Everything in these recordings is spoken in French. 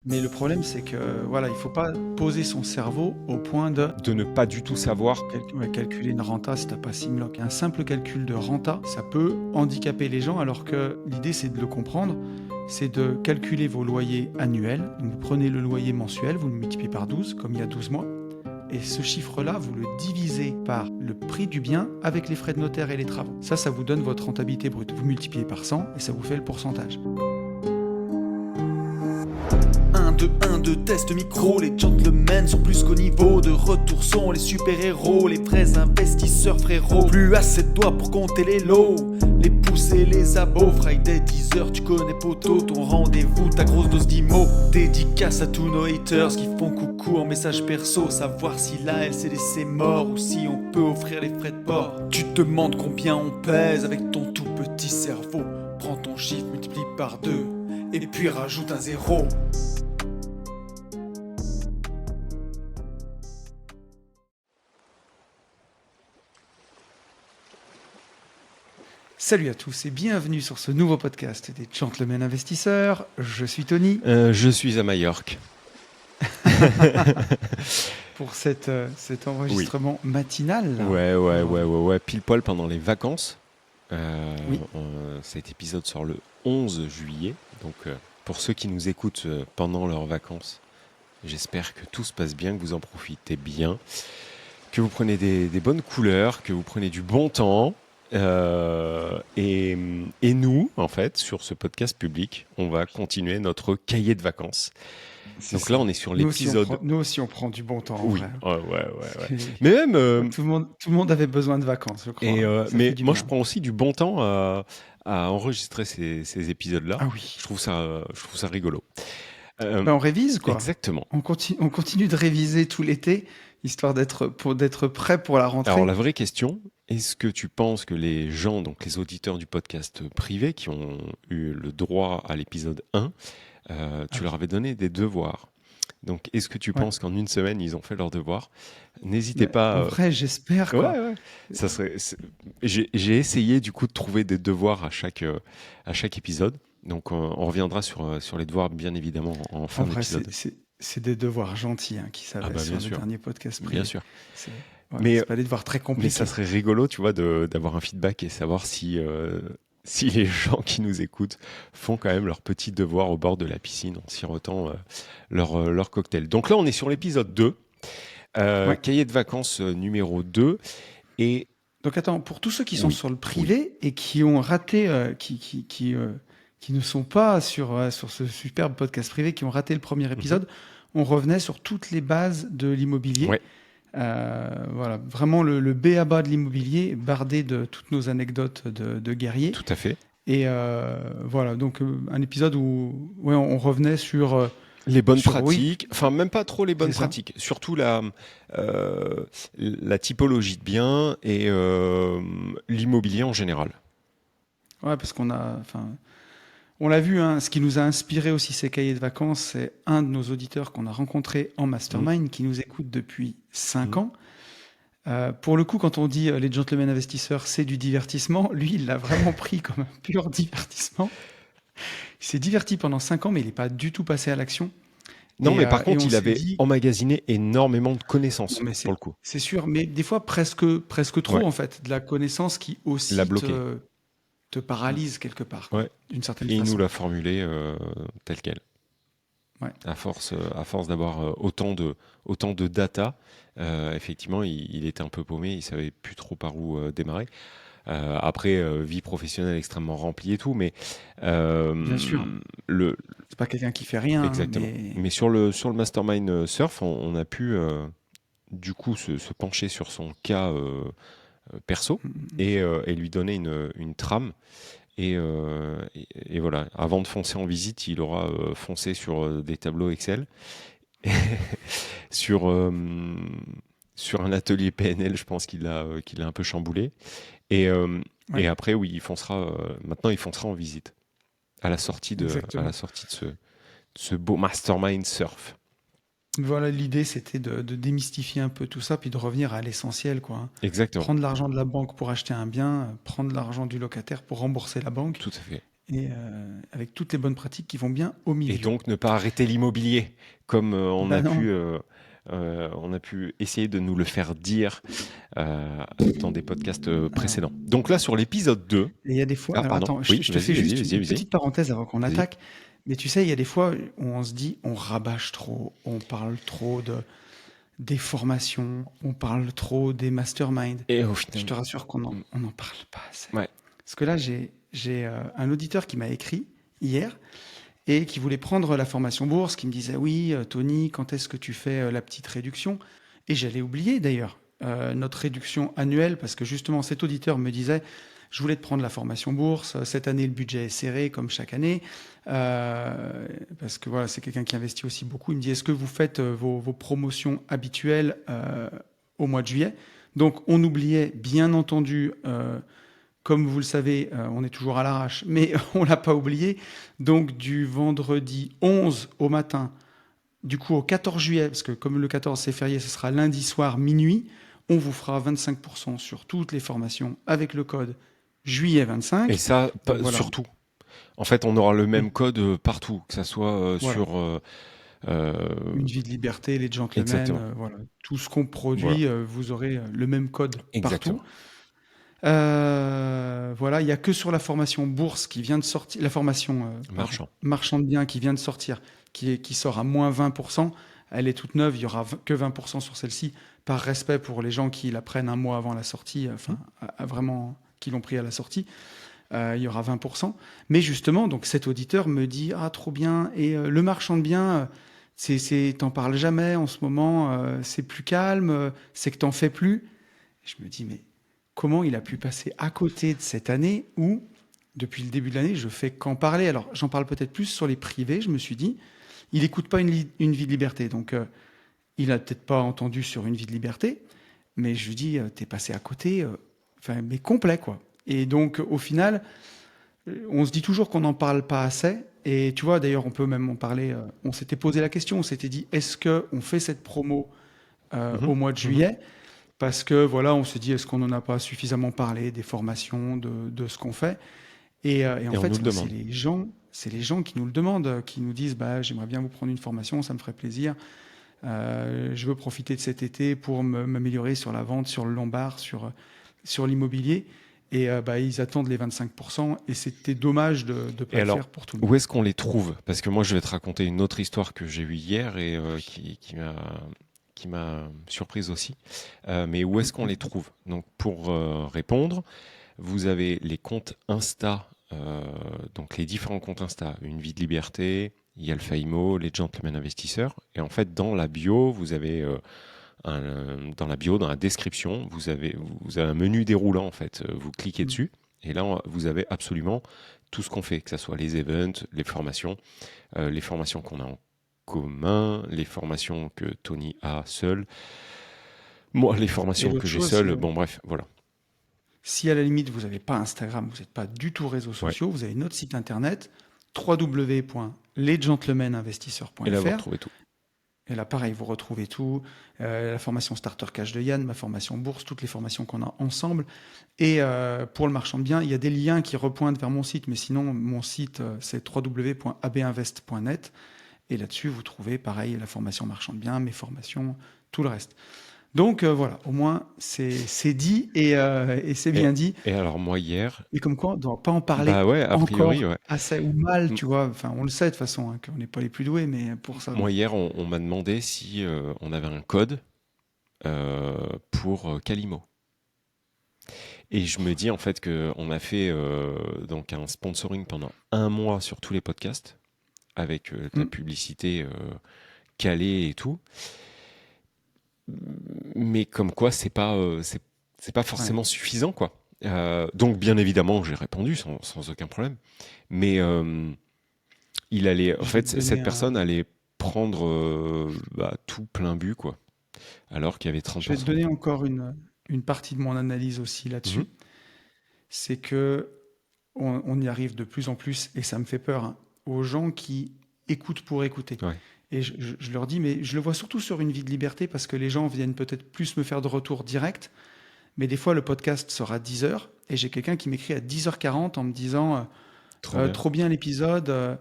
Mais le problème, c'est que voilà, il faut pas poser son cerveau au point de De ne pas du tout savoir. calculer une renta si t'as pas Simlock. Un simple calcul de renta, ça peut handicaper les gens, alors que l'idée, c'est de le comprendre. C'est de calculer vos loyers annuels. Donc vous prenez le loyer mensuel, vous le multipliez par 12, comme il y a 12 mois. Et ce chiffre-là, vous le divisez par le prix du bien avec les frais de notaire et les travaux. Ça vous donne votre rentabilité brute. Vous multipliez par 100 et ça vous fait le pourcentage. 1, 2, test micro, les gentlemen sont plus qu'au niveau. De retour sont les super-héros, les vrais investisseurs frérot. Plus assez de doigts pour compter les lots, les pouces et les abos. Friday 10h, tu connais poto, ton rendez-vous, ta grosse dose d'IMO. Dédicace à tous nos haters qui font coucou en message perso. Savoir si la LCDC mort ou si on peut offrir les frais de port. Tu te demandes combien on pèse avec ton tout petit cerveau. Prends ton chiffre, multiplie par 2 et puis rajoute un 0. Salut à tous et bienvenue sur ce nouveau podcast des Gentlemen Investisseurs. Je suis Tony. Je suis à Majorque. Pour cet enregistrement matinal. Là. Ouais. Pile poil pendant les vacances. Oui. Cet épisode sort le 11 juillet. Donc, pour ceux qui nous écoutent pendant leurs vacances, j'espère que tout se passe bien, que vous en profitez bien, que vous prenez des bonnes couleurs, que vous prenez du bon temps. Et nous, en fait, sur ce podcast public, on va continuer notre cahier de vacances. Donc là, on est sur l'épisode. Nous aussi, on prend du bon temps. Oui, en vrai. ouais. Mais même. Tout le monde avait besoin de vacances, je crois. Mais moi, je prends aussi du bon temps à enregistrer ces épisodes-là. Ah oui. Je trouve ça rigolo. On révise, quoi. Exactement. On continue de réviser tout l'été, histoire d'être prêt pour la rentrée. Alors, la vraie question, est-ce que tu penses que les gens, donc les auditeurs du podcast privé, qui ont eu le droit à l'épisode 1, tu leur avais donné des devoirs? Donc, est-ce que tu penses qu'en une semaine, ils ont fait leurs devoirs? N'hésitez pas. En vrai, j'espère, quoi. Ouais. Ça serait. J'ai essayé, du coup, de trouver des devoirs à chaque épisode. Donc, on reviendra sur les devoirs, bien évidemment, en fin d'épisode. C'est des devoirs gentils qui s'avaient sur le dernier podcast privé. Bien sûr. Mais c'est pas des devoirs très compliqués. Mais ça serait rigolo, tu vois, d'avoir un feedback et savoir si les gens qui nous écoutent font quand même leurs petits devoirs au bord de la piscine en sirotant leur cocktail. Donc là, on est sur l'épisode 2, cahier de vacances numéro 2. Et donc attends, pour tous ceux qui sont sur le privé et qui ont raté, qui ne sont pas sur ce superbe podcast privé, qui ont raté le premier épisode, on revenait sur toutes les bases de l'immobilier. Ouais. Voilà, vraiment le b.a.-ba de l'immobilier, bardé de toutes nos anecdotes de guerriers. Tout à fait. Et voilà, donc un épisode où on revenait sur les bonnes pratiques, enfin même pas trop les bonnes C'est pratiques, surtout la typologie de biens et l'immobilier en général. Ouais, parce on l'a vu, ce qui nous a inspiré aussi ces cahiers de vacances, c'est un de nos auditeurs qu'on a rencontré en mastermind, qui nous écoute depuis 5 ans. Pour le coup, quand on dit les gentlemen investisseurs, c'est du divertissement, lui, il l'a vraiment pris comme un pur divertissement. Il s'est diverti pendant 5 ans, mais il n'est pas du tout passé à l'action. Non, mais par contre, il avait emmagasiné énormément de connaissances, pour le coup. C'est sûr, mais des fois presque trop, en fait, de la connaissance qui aussi te paralyse quelque part, d'une certaine façon. Et il nous l'a formulé tel quel. Ouais. À force d'avoir autant de data, effectivement, il était un peu paumé, il savait plus trop par où démarrer. Après, vie professionnelle extrêmement remplie et tout, mais bien sûr. C'est pas quelqu'un qui fait rien. Exactement. Mais sur le mastermind surf, on a pu du coup se pencher sur son cas perso et lui donner une trame. Et voilà, avant de foncer en visite, il aura foncé sur des tableaux Excel, sur un atelier PNL, je pense qu'il a un peu chamboulé. Et après, oui, il foncera. Maintenant, il foncera en visite à la sortie de ce beau mastermind surf. Voilà, l'idée, c'était de démystifier un peu tout ça, puis de revenir à l'essentiel, quoi. Exactement. Prendre l'argent de la banque pour acheter un bien, prendre l'argent du locataire pour rembourser la banque. Tout à fait. Et avec toutes les bonnes pratiques qui vont bien au milieu. Et donc, ne pas arrêter l'immobilier, comme on Bah a non. on a pu essayer de nous le faire dire dans des podcasts Alors, précédents. Donc là, sur l'épisode 2... et il y a des fois. Ah, Alors pardon. attends, Oui, je te vas-y, fais vas-y, juste vas-y, une vas-y. petite parenthèse avant qu'on Vas-y. attaque. Mais tu sais, il y a des fois où on se dit, on rabâche trop, on parle trop des formations, on parle trop des masterminds. Et au Je final... te rassure qu'on Mm. on en parle pas assez. Ouais. Parce que là, j'ai un auditeur qui m'a écrit hier et qui voulait prendre la formation bourse, qui me disait oui, Tony, quand est-ce que tu fais la petite réduction? Et j'allais oublier d'ailleurs notre réduction annuelle parce que justement cet auditeur me disait je voulais te prendre la formation bourse, cette année le budget est serré comme chaque année, parce que voilà, c'est quelqu'un qui investit aussi beaucoup. Il me dit est-ce que vous faites vos promotions habituelles au mois de juillet? Donc on oubliait bien entendu comme vous le savez, on est toujours à l'arrache, mais on l'a pas oublié. Donc du vendredi 11 au matin, du coup au 14 juillet, parce que comme le 14 c'est férié, ce sera lundi soir minuit, on vous fera 25% sur toutes les formations avec le code juillet 25. Et ça, Donc voilà. surtout. En fait, on aura le même Oui, code partout, que ça soit voilà. sur... euh, Une vie de liberté, les gentlemen, exactement. voilà. Tout ce qu'on Voilà. produit, vous aurez le même code partout. Exactement. Voilà, il n'y a que sur la formation bourse qui vient de sortir, la formation Marchand. marchand de biens qui vient de sortir, qui sort à moins 20%. Elle est toute neuve, il n'y aura que 20% sur celle-ci, par respect pour les gens qui la prennent un mois avant la sortie, enfin, vraiment, qui l'ont pris à la sortie. Il y aura 20%. Mais justement, donc cet auditeur me dit ah trop bien, et le marchand de biens, t'en parles jamais en ce moment, c'est plus calme, c'est que t'en fais plus. Je me dis mais comment il a pu passer à côté de cette année où, depuis le début de l'année, je fais qu'en parler. Alors, j'en parle peut-être plus sur les privés, je me suis dit. Il n'écoute pas une vie de liberté, donc il n'a peut-être pas entendu sur une vie de liberté, mais je lui dis, t'es passé à côté, enfin, mais complet, quoi. Et donc, au final, on se dit toujours qu'on n'en parle pas assez. Et tu vois, d'ailleurs, on peut même en parler. On s'était posé la question, on s'était dit, est-ce qu'on fait cette promo Mhm. au mois de Mhm. juillet? Parce que voilà, on s'est dit, est-ce qu'on n'en a pas suffisamment parlé des formations, de ce qu'on fait? Et en Et on nous fait, le moi, demande. c'est les gens qui nous le demandent, qui nous disent, bah, j'aimerais bien vous prendre une formation, ça me ferait plaisir. Je veux profiter de cet été pour m'améliorer sur la vente, sur le lombard, sur l'immobilier. Et bah, ils attendent les 25%. Et c'était dommage de ne pas Et le alors, faire pour tout le où monde. est-ce qu'on les trouve? Parce que moi, je vais te raconter une autre histoire que j'ai eue hier et qui m'a surprise aussi. Mais où est-ce qu'on les trouve? Donc, pour répondre, vous avez les comptes Insta, donc les différents comptes Insta, Une vie de liberté, Yalfa Imo, les gentlemen investisseurs. Et en fait, dans la bio, vous avez dans la bio, dans la description, vous avez un menu déroulant en fait. Vous cliquez Mm. dessus et là, vous avez absolument tout ce qu'on fait, que ce soit les events, les formations qu'on a en commun, les formations que Tony a seul, moi, les Et formations que l'autre j'ai chose, seul. Bon, bref, voilà. si à la limite, vous n'avez pas Instagram, vous n'êtes pas du tout réseaux Ouais. sociaux, vous avez notre site internet, Et là, vous www.lesgentlemeninvestisseurs.fr. retrouvez tout. Et là, pareil, vous retrouvez tout. La formation Starter Cash de Yann, ma formation Bourse, toutes les formations qu'on a ensemble. Et pour le marchand de biens, il y a des liens qui repointent vers mon site. Mais sinon, mon site, c'est www.abinvest.net. Et là-dessus, vous trouvez, pareil, la formation marchand de biens, mes formations, tout le reste. Donc voilà, au moins, c'est dit et c'est Et, bien dit. et alors, moi, hier, Et comme quoi, on ne doit pas en parler bah ouais, a priori, encore ouais. assez ou mal, M- tu vois. Enfin, on le sait de toute façon, hein, qu'on n'est pas les plus doués, mais pour ça, bon. Moi, hier, on m'a demandé si on avait un code pour Calimo. Et je me dis en fait qu'on a fait donc un sponsoring pendant un mois sur tous les podcasts avec de la Mm. publicité calée et tout. Mais comme quoi, c'est pas Ouais. forcément suffisant, quoi. Donc, bien évidemment, j'ai répondu sans aucun problème. Mais il allait, en Je vais fait, te donner cette un, personne allait prendre tout plein but, quoi. Alors qu'il y avait je vais te 30%. donner encore une partie de mon analyse aussi Mhm. là-dessus. C'est que on y arrive de plus en plus, et ça me fait peur, hein, aux gens qui écoutent pour écouter. Ouais. Et je leur dis, mais je le vois surtout sur une vie de liberté parce que les gens viennent peut-être plus me faire de retour direct. Mais des fois, le podcast sera à 10h et j'ai quelqu'un qui m'écrit à 10h40 en me disant Trop bien. trop bien l'épisode.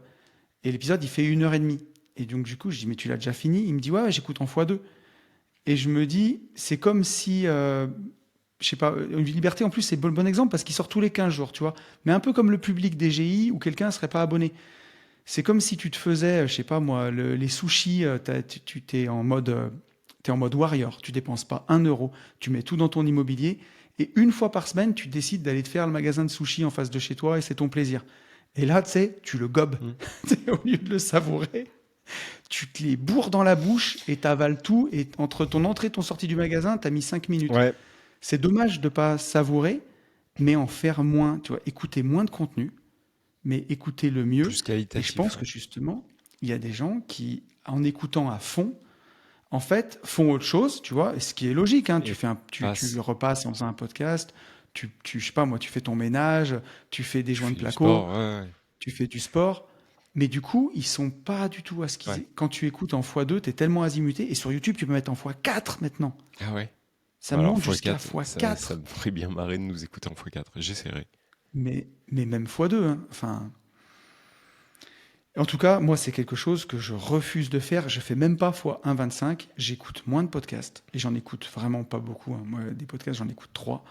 Et l'épisode, il fait 1h30. Et donc, du coup, je dis, mais tu l'as déjà fini? Il me dit, ouais, j'écoute en x2. Et je me dis, c'est comme si, je sais pas, une Liberté en plus, c'est le bon exemple parce qu'il sort tous les 15 jours, tu vois. Mais un peu comme le public DGI où quelqu'un ne serait pas abonné. C'est comme si tu te faisais, je sais pas moi, les sushis, tu t'es en mode warrior, tu dépenses pas 1 euro, tu mets tout dans ton immobilier et une fois par semaine, tu décides d'aller te faire le magasin de sushis en face de chez toi et c'est ton plaisir. Et là, tu sais, tu le gobes. Au lieu de le savourer, tu te les bourres dans la bouche et t'avales tout. Et entre ton entrée et ton sortie du magasin, t'as mis 5 minutes. Ouais. C'est dommage de pas savourer, mais en faire moins. Tu vois, écouter moins de contenu, mais écouter le mieux. Plus Et je qualitatif. pense que justement, il y a des gens qui, en écoutant à fond, en fait, font autre chose, tu vois, et ce qui est logique. Hein, Et tu passe. repasses en faisant un podcast, je sais pas moi, tu fais ton ménage, tu fais des Tu joints fais de du placo, sport. Ouais. tu fais du sport. Mais du coup, ils sont pas du tout à ce qu'ils... Ouais. Quand tu écoutes en x2, tu es tellement azimuté. Et sur YouTube, tu peux mettre en x4 maintenant. Ah ouais. Ça Bah alors, monte jusqu'à x4, ça x4. me ferait bien marrer de nous écouter en x4. J'essaierai. Mais même x2. Hein. Enfin... En tout cas, moi, c'est quelque chose que je refuse de faire. Je fais même pas x1,25. J'écoute moins de podcasts. Et j'en écoute vraiment pas beaucoup. Hein. Moi, des podcasts, j'en écoute 3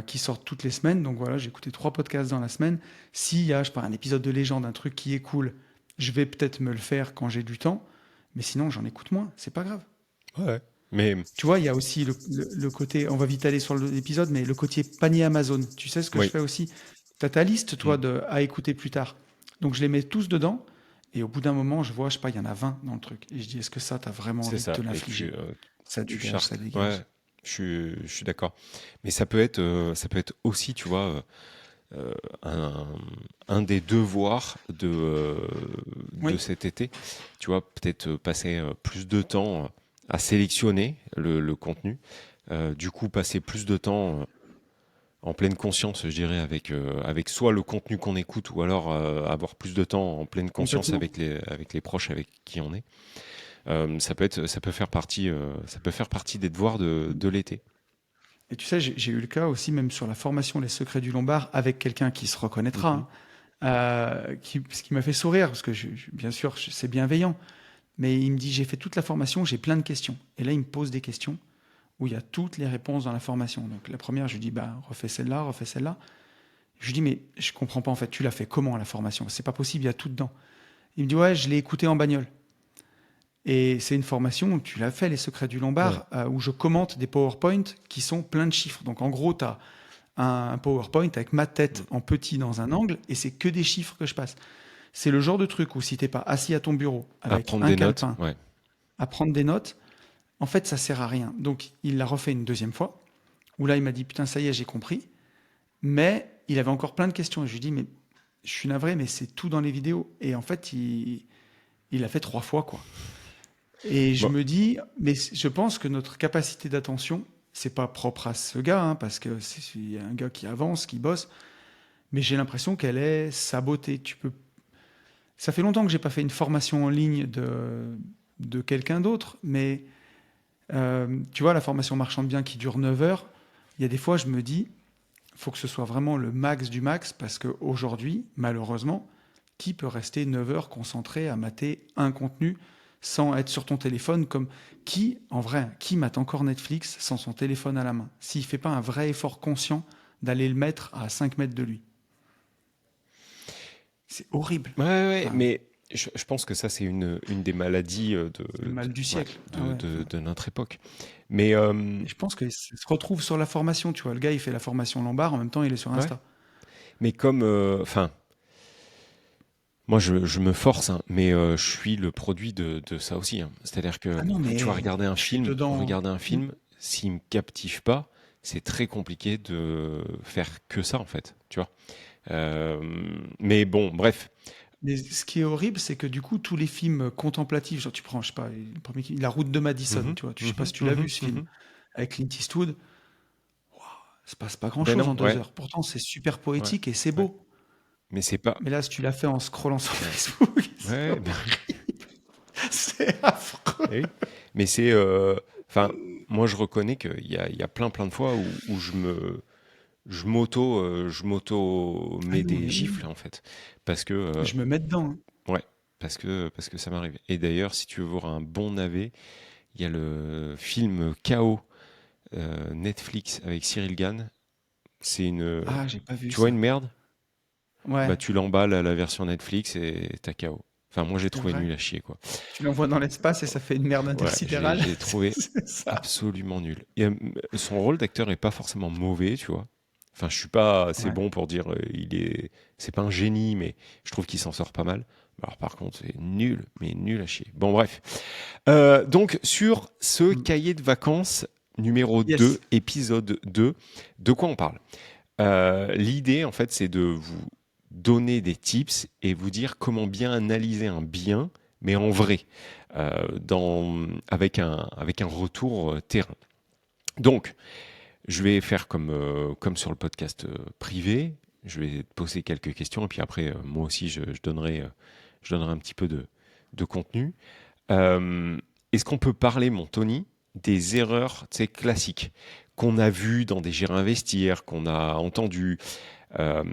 qui sortent toutes les semaines. Donc voilà, j'ai écouté 3 podcasts dans la semaine. S'il y a, je sais pas, un épisode de légende, un truc qui est cool, je vais peut-être me le faire quand j'ai du temps. Mais sinon, j'en écoute moins. C'est pas grave. Ouais. Mais Tu vois, il y a aussi le côté, on va vite aller sur l'épisode, mais le côté panier Amazon. Tu sais ce que Oui. je fais aussi? Tu as ta liste, toi, à écouter plus tard. Donc je les mets tous dedans. Et au bout d'un moment, je vois, je sais pas, il y en a 20 dans le truc. Et je dis, est-ce que ça, tu as vraiment c'est envie ça. de te Et l'infliger? Ça tu dégage, chartes. ça dégage. Ouais. Je suis d'accord. Mais ça peut être aussi, tu vois, un des devoirs de Oui, cet été. Tu vois, peut-être passer plus de temps à sélectionner le contenu. Du coup, passer plus de temps en pleine conscience, je dirais, avec soit le contenu qu'on écoute ou alors avoir plus de temps en pleine conscience complètement. avec les proches avec qui on est. Ça peut faire partie des devoirs de l'été. Et tu sais, j'ai eu le cas aussi, même sur la formation Les Secrets du Lombard, avec quelqu'un qui se reconnaîtra, Mhm. ce qui m'a fait sourire, parce que bien sûr, c'est bienveillant, mais il me dit, j'ai fait toute la formation, j'ai plein de questions. Et là, il me pose des questions où il y a toutes les réponses dans la formation. Donc la première, je lui dis, bah, refais celle-là, refais celle-là. Je lui dis, mais je comprends pas, en fait, tu l'as fait comment la formation? C'est pas possible, il y a tout dedans. Il me dit, ouais, je l'ai écouté en bagnole. Et c'est une formation où tu l'as fait, Les Secrets du Ouais. Lombard, où je commente des PowerPoint qui sont pleins de chiffres. Donc en gros, tu as un PowerPoint avec ma tête en petit dans un angle et c'est que des chiffres que je passe. C'est le genre de truc où si t'es pas assis à ton bureau À avec prendre un des notes. calepin Ouais. à prendre des notes, en fait, ça sert à rien. Donc il l'a refait une deuxième fois, où là, il m'a dit, putain, ça y est, j'ai compris. Mais il avait encore plein de questions. Et je lui dis, mais je suis navré, mais c'est tout dans les vidéos. Et en fait, il a fait 3 fois, quoi. Et je Bon. me dis, mais je pense que notre capacité d'attention, c'est pas propre à ce gars, hein, parce que c'est un gars qui avance, qui bosse, mais j'ai l'impression qu'elle est sabotée. Ça fait longtemps que j'ai pas fait une formation en ligne de quelqu'un d'autre, mais tu vois, la formation marchand de biens qui dure 9 heures, il y a des fois, je me dis, faut que ce soit vraiment le max du max, parce qu'aujourd'hui, malheureusement, qui peut rester 9 heures concentré à mater un contenu sans être sur ton téléphone comme en vrai, qui mate encore Netflix sans son téléphone à la main? S'il fait pas un vrai effort conscient d'aller le mettre à 5 mètres de lui. C'est horrible. Ouais, Enfin, mais je pense que ça, c'est une des maladies le mal du ouais, siècle. Ah ouais, enfin. de notre époque. Mais Et je pense que ça se retrouve sur la formation, tu vois. Le gars, il fait la formation Lombard, en même temps, il est sur ouais. Insta. Mais comme, enfin, moi, je me force, hein, mais je suis le produit de ça aussi. Hein. C'est-à-dire que Ah non, tu vas mais je suis dedans. regarder un film, s'il me captive pas, c'est très compliqué de faire que ça, en fait. Tu vois. Euh, mais bon, bref. Mais ce qui est horrible, c'est que du coup, tous les films contemplatifs, genre tu prends, je sais pas, le premier La Route de Madison, Mhm, tu vois, je sais pas mhm, si tu l'as vu mhm, ce film, mhm. avec Clint Eastwood, il se passe pas Ben grand-chose non, en deux ouais, heures. Pourtant, c'est super ouais, poétique et c'est ouais. beau. Mais c'est pas. Mais là, si tu l'as fait en scrollant sur Ouais, Facebook, c'est ouais, ben c'est affreux. oui. Mais enfin, moi, je reconnais qu'il y a plein de fois où je m'auto Ah mets non, des mais oui, gifles en fait, parce que je me mets dedans, hein. ouais, parce que ça m'arrive. Et d'ailleurs, si tu veux voir un bon navet, il y a le film KO Netflix avec Cyril Gann. C'est une, Ah, j'ai pas vu tu vois une ça. merde, Ouais, bah tu l'emballes à la version Netflix et t'as KO. Enfin, moi j'ai c'est trouvé vrai. nul à chier quoi. Tu l'envoies dans l'espace et ça fait une merde Ouais, intersidérale. j'ai trouvé C'est ça. absolument nul. Et, son rôle d'acteur est pas forcément mauvais, tu vois. Enfin, je suis pas assez Ouais. bon pour dire c'est pas un génie, mais je trouve qu'il s'en sort pas mal. Alors par contre, c'est nul, mais nul à chier. Bon, bref. Donc sur ce Mm. cahier de vacances numéro 2, Yes. épisode 2, de quoi on parle? L'idée, en fait, c'est de vous donner des tips et vous dire comment bien analyser un bien, mais en vrai, avec un retour terrain. Donc, je vais faire comme sur le podcast privé. Je vais te poser quelques questions et puis après, moi aussi, je donnerai un petit peu de contenu. Est-ce qu'on peut parler, mon Tony, des erreurs, tu sais, classiques qu'on a vues dans des gérants investir, qu'on a entendues, euh,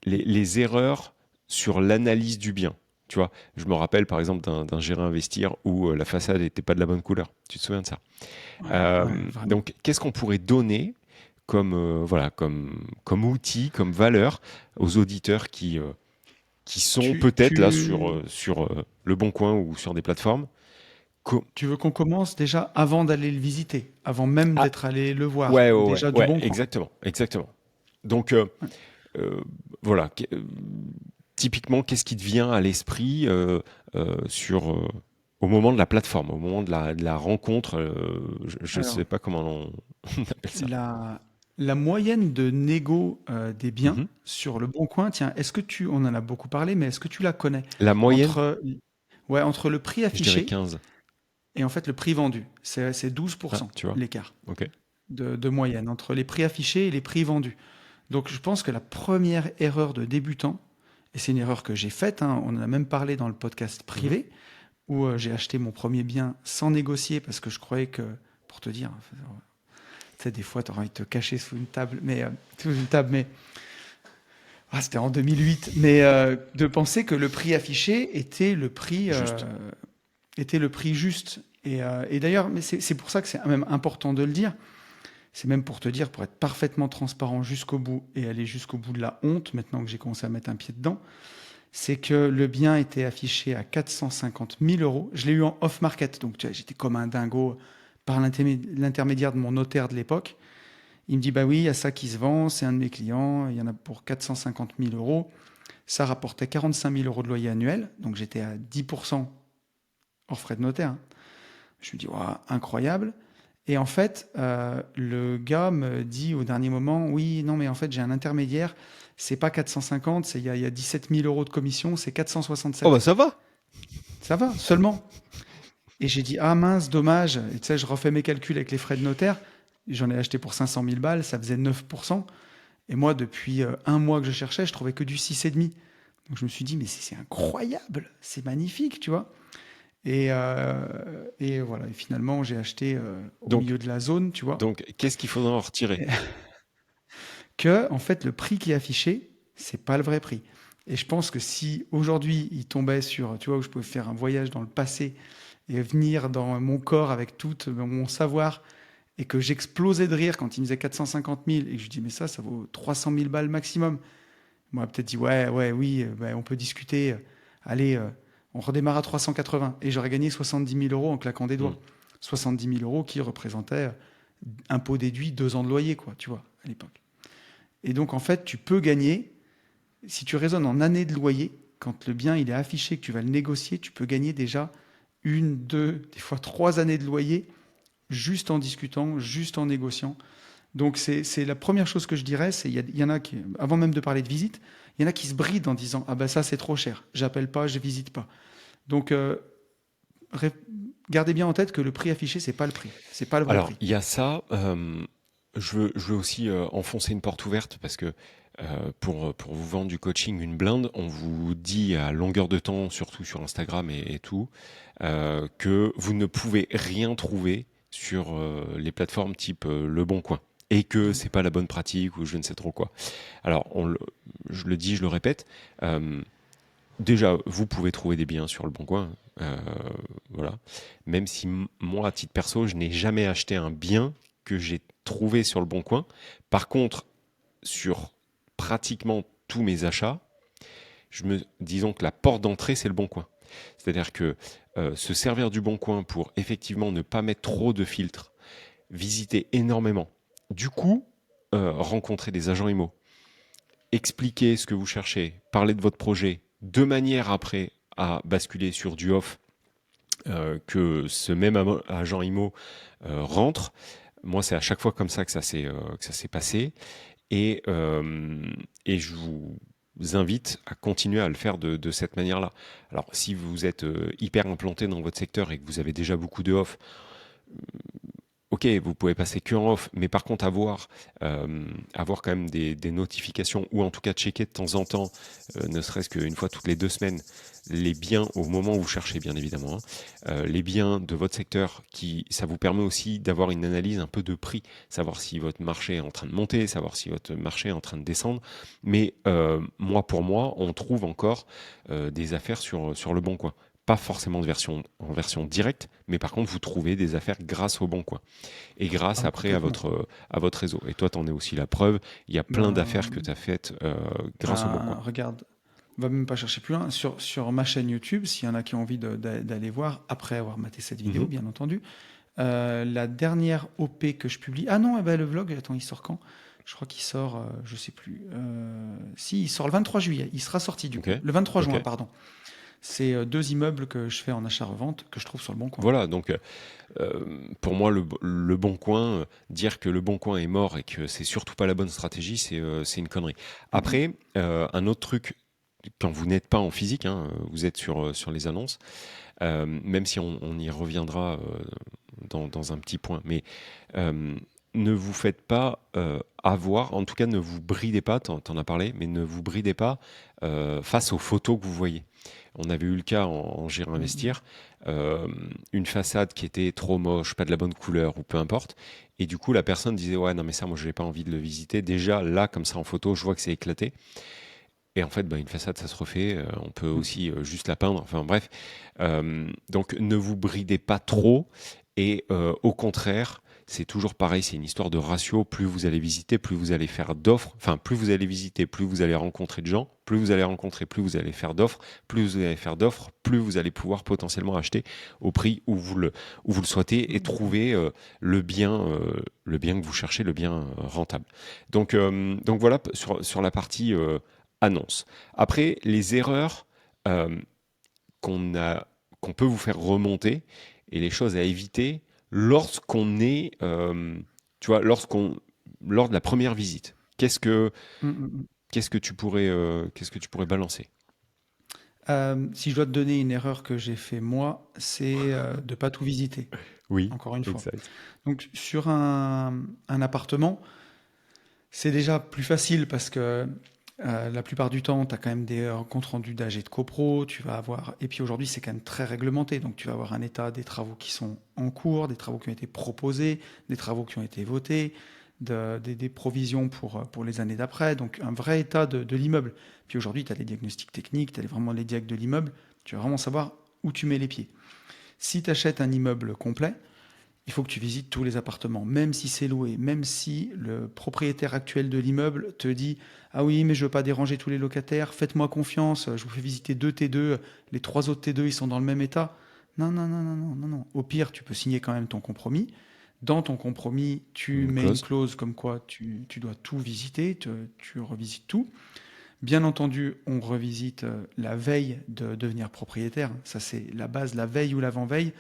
les erreurs sur l'analyse du bien. Tu vois, je me rappelle par exemple d'un gérant investir où la façade n'était pas de la bonne couleur. Tu te souviens de ça? Ouais, ouais, vraiment. Donc, qu'est-ce qu'on pourrait donner comme, voilà, comme outil, comme valeur aux auditeurs qui sont Tu, peut-être là tu, sur Le Bon Coin ou sur des plateformes? Co- tu veux qu'on commence déjà avant d'aller le visiter, avant même ah, d'être allé le voir, ouais, ouais, ouais, déjà du ouais, bon coin. exactement, exactement. Donc, Ouais. euh, voilà. Typiquement, qu'est-ce qui te vient à l'esprit sur au moment de la plateforme, au moment de la rencontre, je ne Alors, sais pas comment on appelle ça. la, la moyenne de négo des biens Mhm. sur le bon coin, tiens, on en a beaucoup parlé, mais est-ce que tu la connais? La moyenne, Entre, ouais, entre le prix je dirais affiché 15. et en fait le prix vendu, c'est Ah, 12% tu vois. l'écart Ok. de moyenne entre les prix affichés et les prix vendus. Donc je pense que la première erreur de débutant, et c'est une erreur que j'ai faite, hein, on en a même parlé dans le podcast Mhm. privé, où j'ai acheté mon premier bien sans négocier parce que je croyais que, pour te dire, tu sais, des fois tu auras envie de te cacher sous une table, mais ah, c'était en 2008, mais de penser que le prix affiché Juste. était le prix juste. Et d'ailleurs, mais c'est pour ça que c'est même important de le dire. C'est même pour te dire, pour être parfaitement transparent jusqu'au bout et aller jusqu'au bout de la honte, maintenant que j'ai commencé à mettre un pied dedans, c'est que le bien était affiché à 450 000 euros. Je l'ai eu en off-market, donc tu vois, j'étais comme un dingo par l'intermédiaire de mon notaire de l'époque. Il me dit, bah oui, il y a ça qui se vend, c'est un de mes clients, il y en a pour 450 000 euros. Ça rapportait 45 000 euros de loyer annuel, donc j'étais à 10% hors frais de notaire, hein. Je me dis, ouah, incroyable. Et en fait, le gars me dit au dernier moment, oui, non, mais en fait, j'ai un intermédiaire, c'est pas 450, il y a 17 000 euros de commission, c'est Oh bah 467. ça va. Ça va, seulement. Et j'ai dit, ah mince, dommage. Et tu sais, je refais mes calculs avec les frais de notaire. J'en ai acheté pour 500 000 balles, ça faisait 9%. Et moi, depuis un mois que je cherchais, je trouvais que du 6,5. Donc je me suis dit, mais c'est incroyable, c'est magnifique, tu vois. Et voilà, et finalement, j'ai acheté au Donc, milieu de la zone, tu vois. qu'est-ce qu'il faudra en retirer? Et que, en fait, le prix qui est affiché, c'est pas le vrai prix. Et je pense que si aujourd'hui, il tombait sur, tu vois, où je pouvais faire un voyage dans le passé et venir dans mon corps avec tout mon savoir et que j'explosais de rire quand il me disait 450 000 et que je dis, mais ça vaut 300 000 balles maximum. Moi, peut-être dit, ouais, ouais, oui, on peut discuter. Allez, on redémarre à 380. Et j'aurais gagné 70 000 euros en claquant des Hmm. doigts. 70 000 euros qui représentaient impôt déduit 2 ans de loyer, quoi, tu vois, à l'époque. Et donc, en fait, tu peux gagner, si tu raisonnes en années de loyer, quand le bien il est affiché, que tu vas le négocier, tu peux gagner déjà une, deux, des fois 3 années de loyer juste en discutant, juste en négociant. Donc c'est la première chose que je dirais, c'est il y en a qui, avant même de parler de visite, il y en a qui se brident en disant ah ben ça c'est trop cher, j'appelle pas, je visite pas. Donc gardez bien en tête que le prix affiché c'est pas le prix, c'est pas le vrai Alors, prix. il y a ça. Je veux aussi enfoncer une porte ouverte parce que pour vous vendre du coaching, une blinde, on vous dit à longueur de temps, surtout sur Instagram et tout, que vous ne pouvez rien trouver sur les plateformes type Le Bon Coin. et que c'est pas la bonne pratique ou je ne sais trop quoi. Alors, je le dis, je le répète, déjà, vous pouvez trouver des biens sur le Bon Coin, voilà. Même si moi, à titre perso, je n'ai jamais acheté un bien que j'ai trouvé sur le Bon Coin. Par contre, sur pratiquement tous mes achats, disons que la porte d'entrée, c'est le Bon Coin. C'est-à-dire que se servir du Bon Coin pour effectivement ne pas mettre trop de filtres, visiter énormément, du coup, rencontrer des agents IMO, expliquer ce que vous cherchez, parler de votre projet, de manière après à basculer sur du off, que ce même agent IMO rentre. Moi, c'est à chaque fois comme ça que ça s'est passé. Et je vous invite à continuer à le faire de cette manière-là. Alors, si vous êtes hyper implanté dans votre secteur et que vous avez déjà beaucoup de off, ok, vous pouvez passer que en off, mais par contre avoir quand même des notifications ou en tout cas checker de temps en temps, ne serait-ce qu'une fois toutes les 2 semaines, les biens au moment où vous cherchez bien évidemment, les biens de votre secteur, ça vous permet aussi d'avoir une analyse un peu de prix, savoir si votre marché est en train de monter, savoir si votre marché est en train de descendre. Mais mois pour mois, on trouve encore des affaires sur le Bon Coin. Pas forcément en version directe, mais par contre, vous trouvez des affaires grâce au Bon Coin. Et grâce après à votre réseau. Et toi, tu en es aussi la preuve. Il y a plein d'affaires que tu as faites grâce au Bon Coin. Regarde, on va même pas chercher plus loin. Sur ma chaîne YouTube, s'il y en a qui ont envie d'aller voir, après avoir maté cette vidéo, bien entendu, la dernière OP que je publie... Ah non, le vlog, attends, il sort quand? Je crois qu'il sort, je sais plus. Si, il sort le 23 juillet. Il sera sorti du coup. Le 23 juin, pardon. C'est 2 immeubles que je fais en achat-revente que je trouve sur le Bon Coin. Voilà, donc pour moi, le Bon Coin, dire que le Bon Coin est mort et que c'est surtout pas la bonne stratégie, c'est une connerie. Après, un autre truc, quand vous n'êtes pas en physique, vous êtes sur les annonces, même si on y reviendra dans un petit point, mais ne vous faites pas avoir, en tout cas ne vous bridez pas, t'en as parlé, mais ne vous bridez pas face aux photos que vous voyez. On avait eu le cas en Gérer Investir, une façade qui était trop moche, pas de la bonne couleur ou peu importe, et du coup la personne disait ouais non mais ça moi je n'ai pas envie de le visiter, déjà là comme ça en photo je vois que c'est éclaté, et en fait une façade ça se refait, on peut aussi juste la peindre, enfin bref, donc ne vous bridez pas trop, et au contraire c'est toujours pareil, c'est une histoire de ratio. Plus vous allez visiter, plus vous allez faire d'offres. Enfin, plus vous allez visiter, plus vous allez rencontrer de gens. Plus vous allez rencontrer, plus vous allez faire d'offres. Plus vous allez faire d'offres, plus vous allez pouvoir potentiellement acheter au prix où vous le souhaitez et trouver le bien que vous cherchez, le bien rentable. Donc voilà sur la partie annonce. Après, les erreurs qu'on peut vous faire remonter et les choses à éviter lorsqu'on est, lors de la première visite. Qu'est-ce que tu pourrais balancer? Si je dois te donner une erreur que j'ai fait moi, c'est de pas tout visiter. Oui, Encore une fois. exact. Donc sur un appartement, c'est déjà plus facile parce que la plupart du temps, tu as quand même des comptes rendus d'AG de copro, tu vas avoir... Et puis aujourd'hui, c'est quand même très réglementé, donc tu vas avoir un état des travaux qui sont en cours, des travaux qui ont été proposés, des travaux qui ont été votés, des provisions pour les années d'après, donc un vrai état de l'immeuble. Puis aujourd'hui, tu as les diagnostics techniques, tu as vraiment les diags de l'immeuble, tu vas vraiment savoir où tu mets les pieds. Si tu achètes un immeuble complet, il faut que tu visites tous les appartements, même si c'est loué, même si le propriétaire actuel de l'immeuble te dit « Ah oui, mais je ne veux pas déranger tous les locataires, faites-moi confiance, je vous fais visiter 2 T2, les 3 autres T2, ils sont dans le même état. » Non, non, non, non, non, non, non. Au pire, tu peux signer quand même ton compromis. Dans ton compromis, tu mets une clause comme quoi tu dois tout visiter, tu revisites tout. Bien entendu, on revisite la veille de devenir propriétaire. Ça, c'est la base, la veille ou l'avant-veille.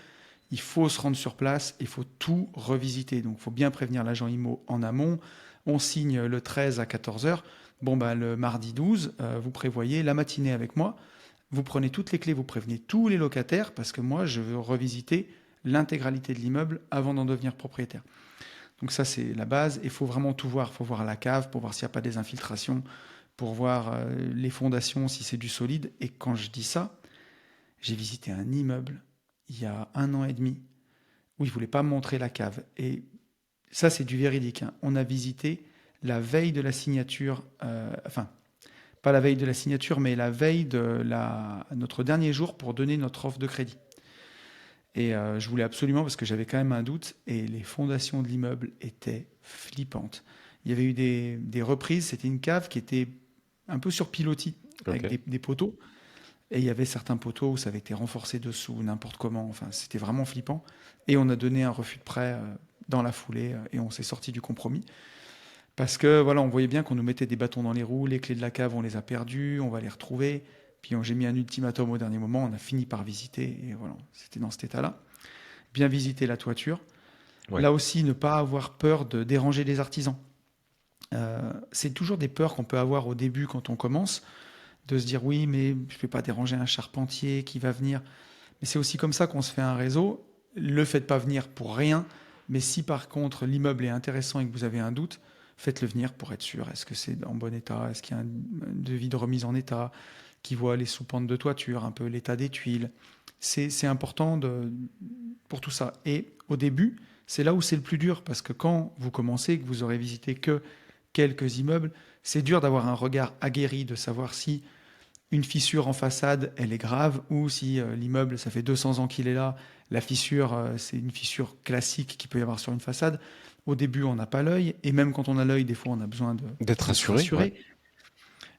Il faut se rendre sur place, il faut tout revisiter. Donc, il faut bien prévenir l'agent IMO en amont. On signe le 13 à 14h. Bon, le mardi 12, vous prévoyez la matinée avec moi. Vous prenez toutes les clés, vous prévenez tous les locataires parce que moi, je veux revisiter l'intégralité de l'immeuble avant d'en devenir propriétaire. Donc ça, c'est la base. Il faut vraiment tout voir. Il faut voir la cave pour voir s'il n'y a pas des infiltrations, pour voir les fondations, si c'est du solide. Et quand je dis ça, j'ai visité un immeuble il y a 1 an et demi où il ne voulait pas me montrer la cave. Et ça c'est du véridique, hein. On a visité la veille de la signature, enfin, pas la veille de la signature, mais la veille de notre dernier jour pour donner notre offre de crédit. Et je voulais absolument, parce que j'avais quand même un doute, et les fondations de l'immeuble étaient flippantes. Il y avait eu des reprises, c'était une cave qui était un peu sur pilotis, avec Ok. des poteaux. Et il y avait certains poteaux où ça avait été renforcé dessous, n'importe comment. Enfin, c'était vraiment flippant. Et on a donné un refus de prêt dans la foulée et on s'est sorti du compromis. Parce que voilà, on voyait bien qu'on nous mettait des bâtons dans les roues, les clés de la cave, on les a perdues, on va les retrouver. Puis j'ai mis un ultimatum au dernier moment, on a fini par visiter et voilà, c'était dans cet état-là. Bien visiter la toiture. Ouais. Là aussi, ne pas avoir peur de déranger les artisans. C'est toujours des peurs qu'on peut avoir au début quand on commence, de se dire oui, mais je ne vais pas déranger un charpentier qui va venir. Mais c'est aussi comme ça qu'on se fait un réseau. Le faites pas venir pour rien, mais si par contre l'immeuble est intéressant et que vous avez un doute, faites-le venir pour être sûr. Est-ce que c'est en bon état? Est-ce qu'il y a un devis de remise en état qui voit les sous-pentes de toiture, un peu l'état des tuiles? C'est important pour tout ça. Et au début, c'est là où c'est le plus dur, parce que quand vous commencez, que vous aurez visité que quelques immeubles, c'est dur d'avoir un regard aguerri, de savoir si une fissure en façade, elle est grave, ou si l'immeuble, ça fait 200 ans qu'il est là, la fissure, c'est une fissure classique qu'il peut y avoir sur une façade. Au début, on n'a pas l'œil, et même quand on a l'œil, des fois, on a besoin D'être de se rassuré, ouais.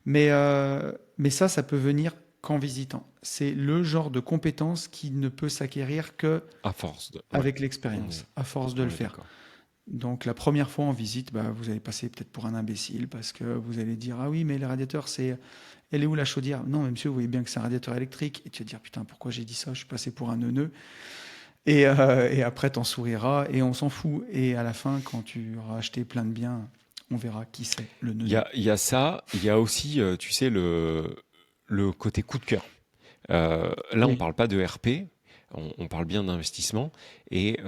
rassurer. Mais ça peut venir qu'en visitant. C'est le genre de compétence qui ne peut s'acquérir que À force de. Ouais. avec On est, l'expérience, à force de on le est faire. d'accord. Donc la première fois en visite, bah, vous allez passer peut-être pour un imbécile parce que vous allez dire ah oui mais les radiateurs c'est elle est où la chaudière? Non mais monsieur vous voyez bien que c'est un radiateur électrique et tu vas dire putain pourquoi j'ai dit ça? Je suis passé pour un neuneu et après t'en souriras et on s'en fout et à la fin quand tu auras acheté plein de biens on verra qui c'est le neuneu. Il y a ça, il y a aussi, tu sais, le côté coup de cœur. Là, on Oui. parle pas de RP, on parle bien d'investissement. Et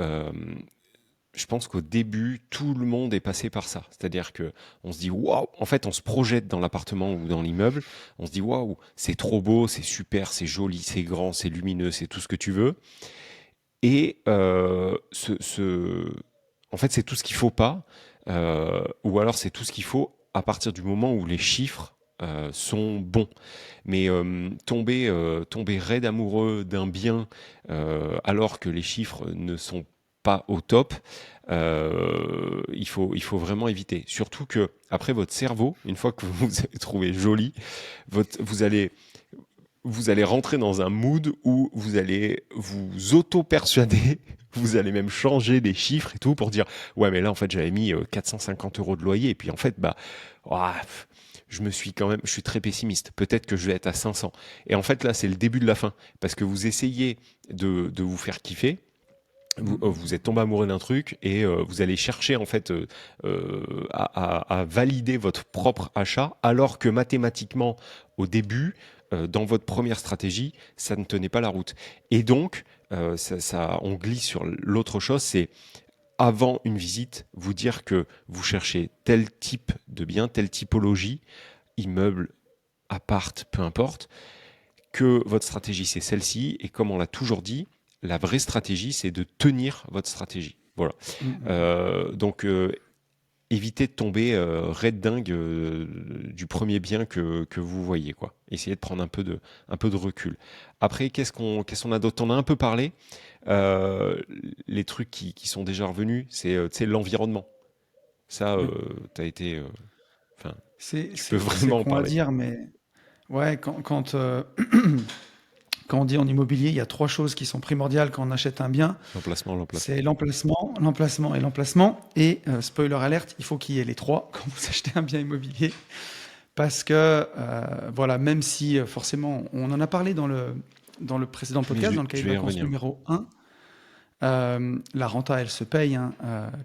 je pense qu'au début, tout le monde est passé par ça. C'est-à-dire que on se dit waouh, en fait, on se projette dans l'appartement ou dans l'immeuble, on se dit waouh, c'est trop beau, c'est super, c'est joli, c'est grand, c'est lumineux, c'est tout ce que tu veux. Et en fait, c'est tout ce qu'il faut pas, ou alors c'est tout ce qu'il faut à partir du moment où les chiffres sont bons. Mais tomber raide amoureux d'un bien alors que les chiffres ne sont pas au top, il faut vraiment éviter. Surtout que après votre cerveau, une fois que vous avez trouvé joli, vous allez rentrer dans un mood où vous allez vous auto-persuader, vous allez même changer les chiffres et tout pour dire ouais mais là en fait j'avais mis 450 € de loyer et puis en fait bah ouah, je suis très pessimiste. Peut-être que je vais être à 500. Et en fait là c'est le début de la fin parce que vous essayez de vous faire kiffer. Vous êtes tombé amoureux d'un truc et vous allez chercher en fait à valider votre propre achat alors que mathématiquement au début dans votre première stratégie ça ne tenait pas la route et donc on glisse sur l'autre chose, c'est avant une visite vous dire que vous cherchez tel type de bien, telle typologie, immeuble, appart, peu importe, que votre stratégie c'est celle-ci et comme on l'a toujours dit, la vraie stratégie c'est de tenir votre stratégie. Voilà. Mm. Donc évitez de tomber raide dingue du premier bien que vous voyez quoi. Essayez de prendre un peu de recul. Après qu'est-ce qu'on a d'autre? On a un peu parlé. Euh, les trucs qui sont déjà revenus, c'est tu sais, l'environnement. Ça, Oui. t'as été, enfin, tu peux C'est vraiment en con à parler. dire mais ouais quand on dit en immobilier il y a trois choses qui sont primordiales quand on achète un bien. L'emplacement. C'est l'emplacement, l'emplacement et l'emplacement. Et spoiler alerte, il faut qu'il y ait les trois quand vous achetez un bien immobilier. Parce que, voilà, même si forcément, on en a parlé dans le précédent Mais podcast, dans le cahier je de vais y vacances revenir. numéro 1, la renta, elle se paye, hein.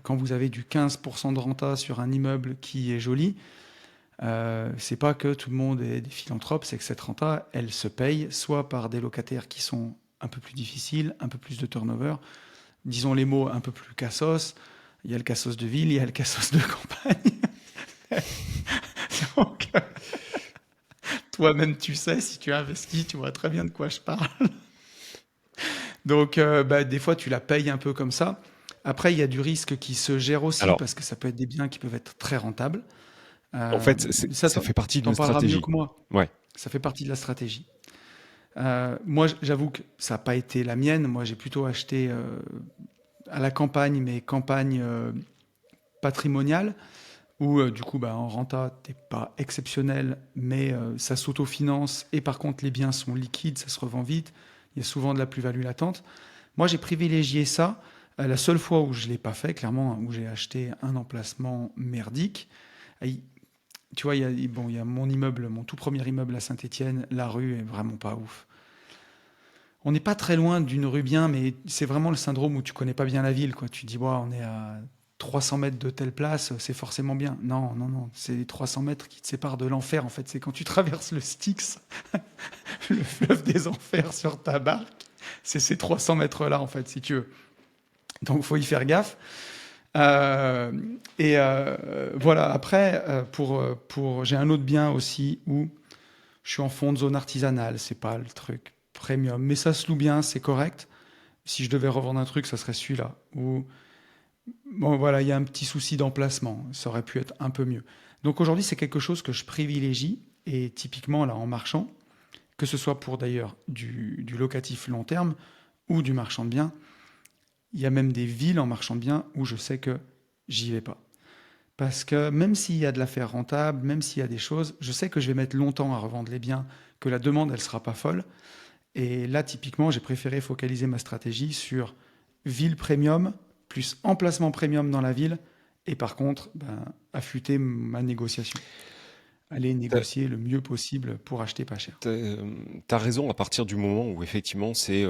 Quand vous avez du 15% de renta sur un immeuble qui est joli, c'est pas que tout le monde est des philanthropes, c'est que cette renta, elle se paye soit par des locataires qui sont un peu plus difficiles, un peu plus de turnover, disons les mots un peu plus cassos. Il y a le cassos de ville, il y a le cassos de campagne. Donc, toi-même, tu sais, si tu as investi, tu vois très bien de quoi je parle. Donc, bah, des fois, tu la payes un peu comme ça. Après, il y a du risque qui se gère aussi, Alors, parce que ça peut être des biens qui peuvent être très rentables. en Euh, fait, ça fait partie tu d'une t'en parleras mieux stratégie. que moi. Ouais. Ça fait partie de la stratégie. Moi, j'avoue que ça n'a pas été la mienne. Moi, j'ai plutôt acheté à la campagne, mais campagne patrimoniale, où du coup, bah, en renta, t'es pas exceptionnel, mais ça s'autofinance, et par contre, les biens sont liquides, ça se revend vite, il y a souvent de la plus-value latente. Moi, j'ai privilégié ça. La seule fois où je ne l'ai pas fait, clairement, où j'ai acheté un emplacement merdique, tu vois, bon, il y a mon immeuble, mon tout premier immeuble à Saint-Étienne, la rue est vraiment pas ouf. On n'est pas très loin d'une rue bien, mais c'est vraiment le syndrome où tu connais pas bien la ville, quoi. Tu dis, ouais, on est à 300 mètres de telle place, c'est forcément bien. Non, non, non, c'est les 300 mètres qui te séparent de l'enfer, en fait. C'est quand tu traverses le Styx, le fleuve des enfers sur ta barque, c'est ces 300 mètres-là, en fait, si tu veux. Donc, il faut y faire gaffe. Voilà, après, j'ai un autre bien aussi où je suis en fond de zone artisanale, c'est pas le truc premium, mais ça se loue bien, c'est correct. Si je devais revendre un truc, ça serait celui-là. Ou bon, voilà, il y a un petit souci d'emplacement, ça aurait pu être un peu mieux. Donc aujourd'hui, c'est quelque chose que je privilégie, et typiquement là en marchand, que ce soit pour d'ailleurs du locatif long terme ou du marchand de biens. Il y a même des villes en marchand de biens où je sais que j'y vais pas. Parce que même s'il y a de l'affaire rentable, même s'il y a des choses, je sais que je vais mettre longtemps à revendre les biens, que la demande, elle sera pas folle. Et là, typiquement, j'ai préféré focaliser ma stratégie sur ville premium, plus emplacement premium dans la ville, et par contre, affûter ma négociation. Aller T'as, négocier le mieux possible pour acheter pas cher. t'as raison à partir du moment où effectivement c'est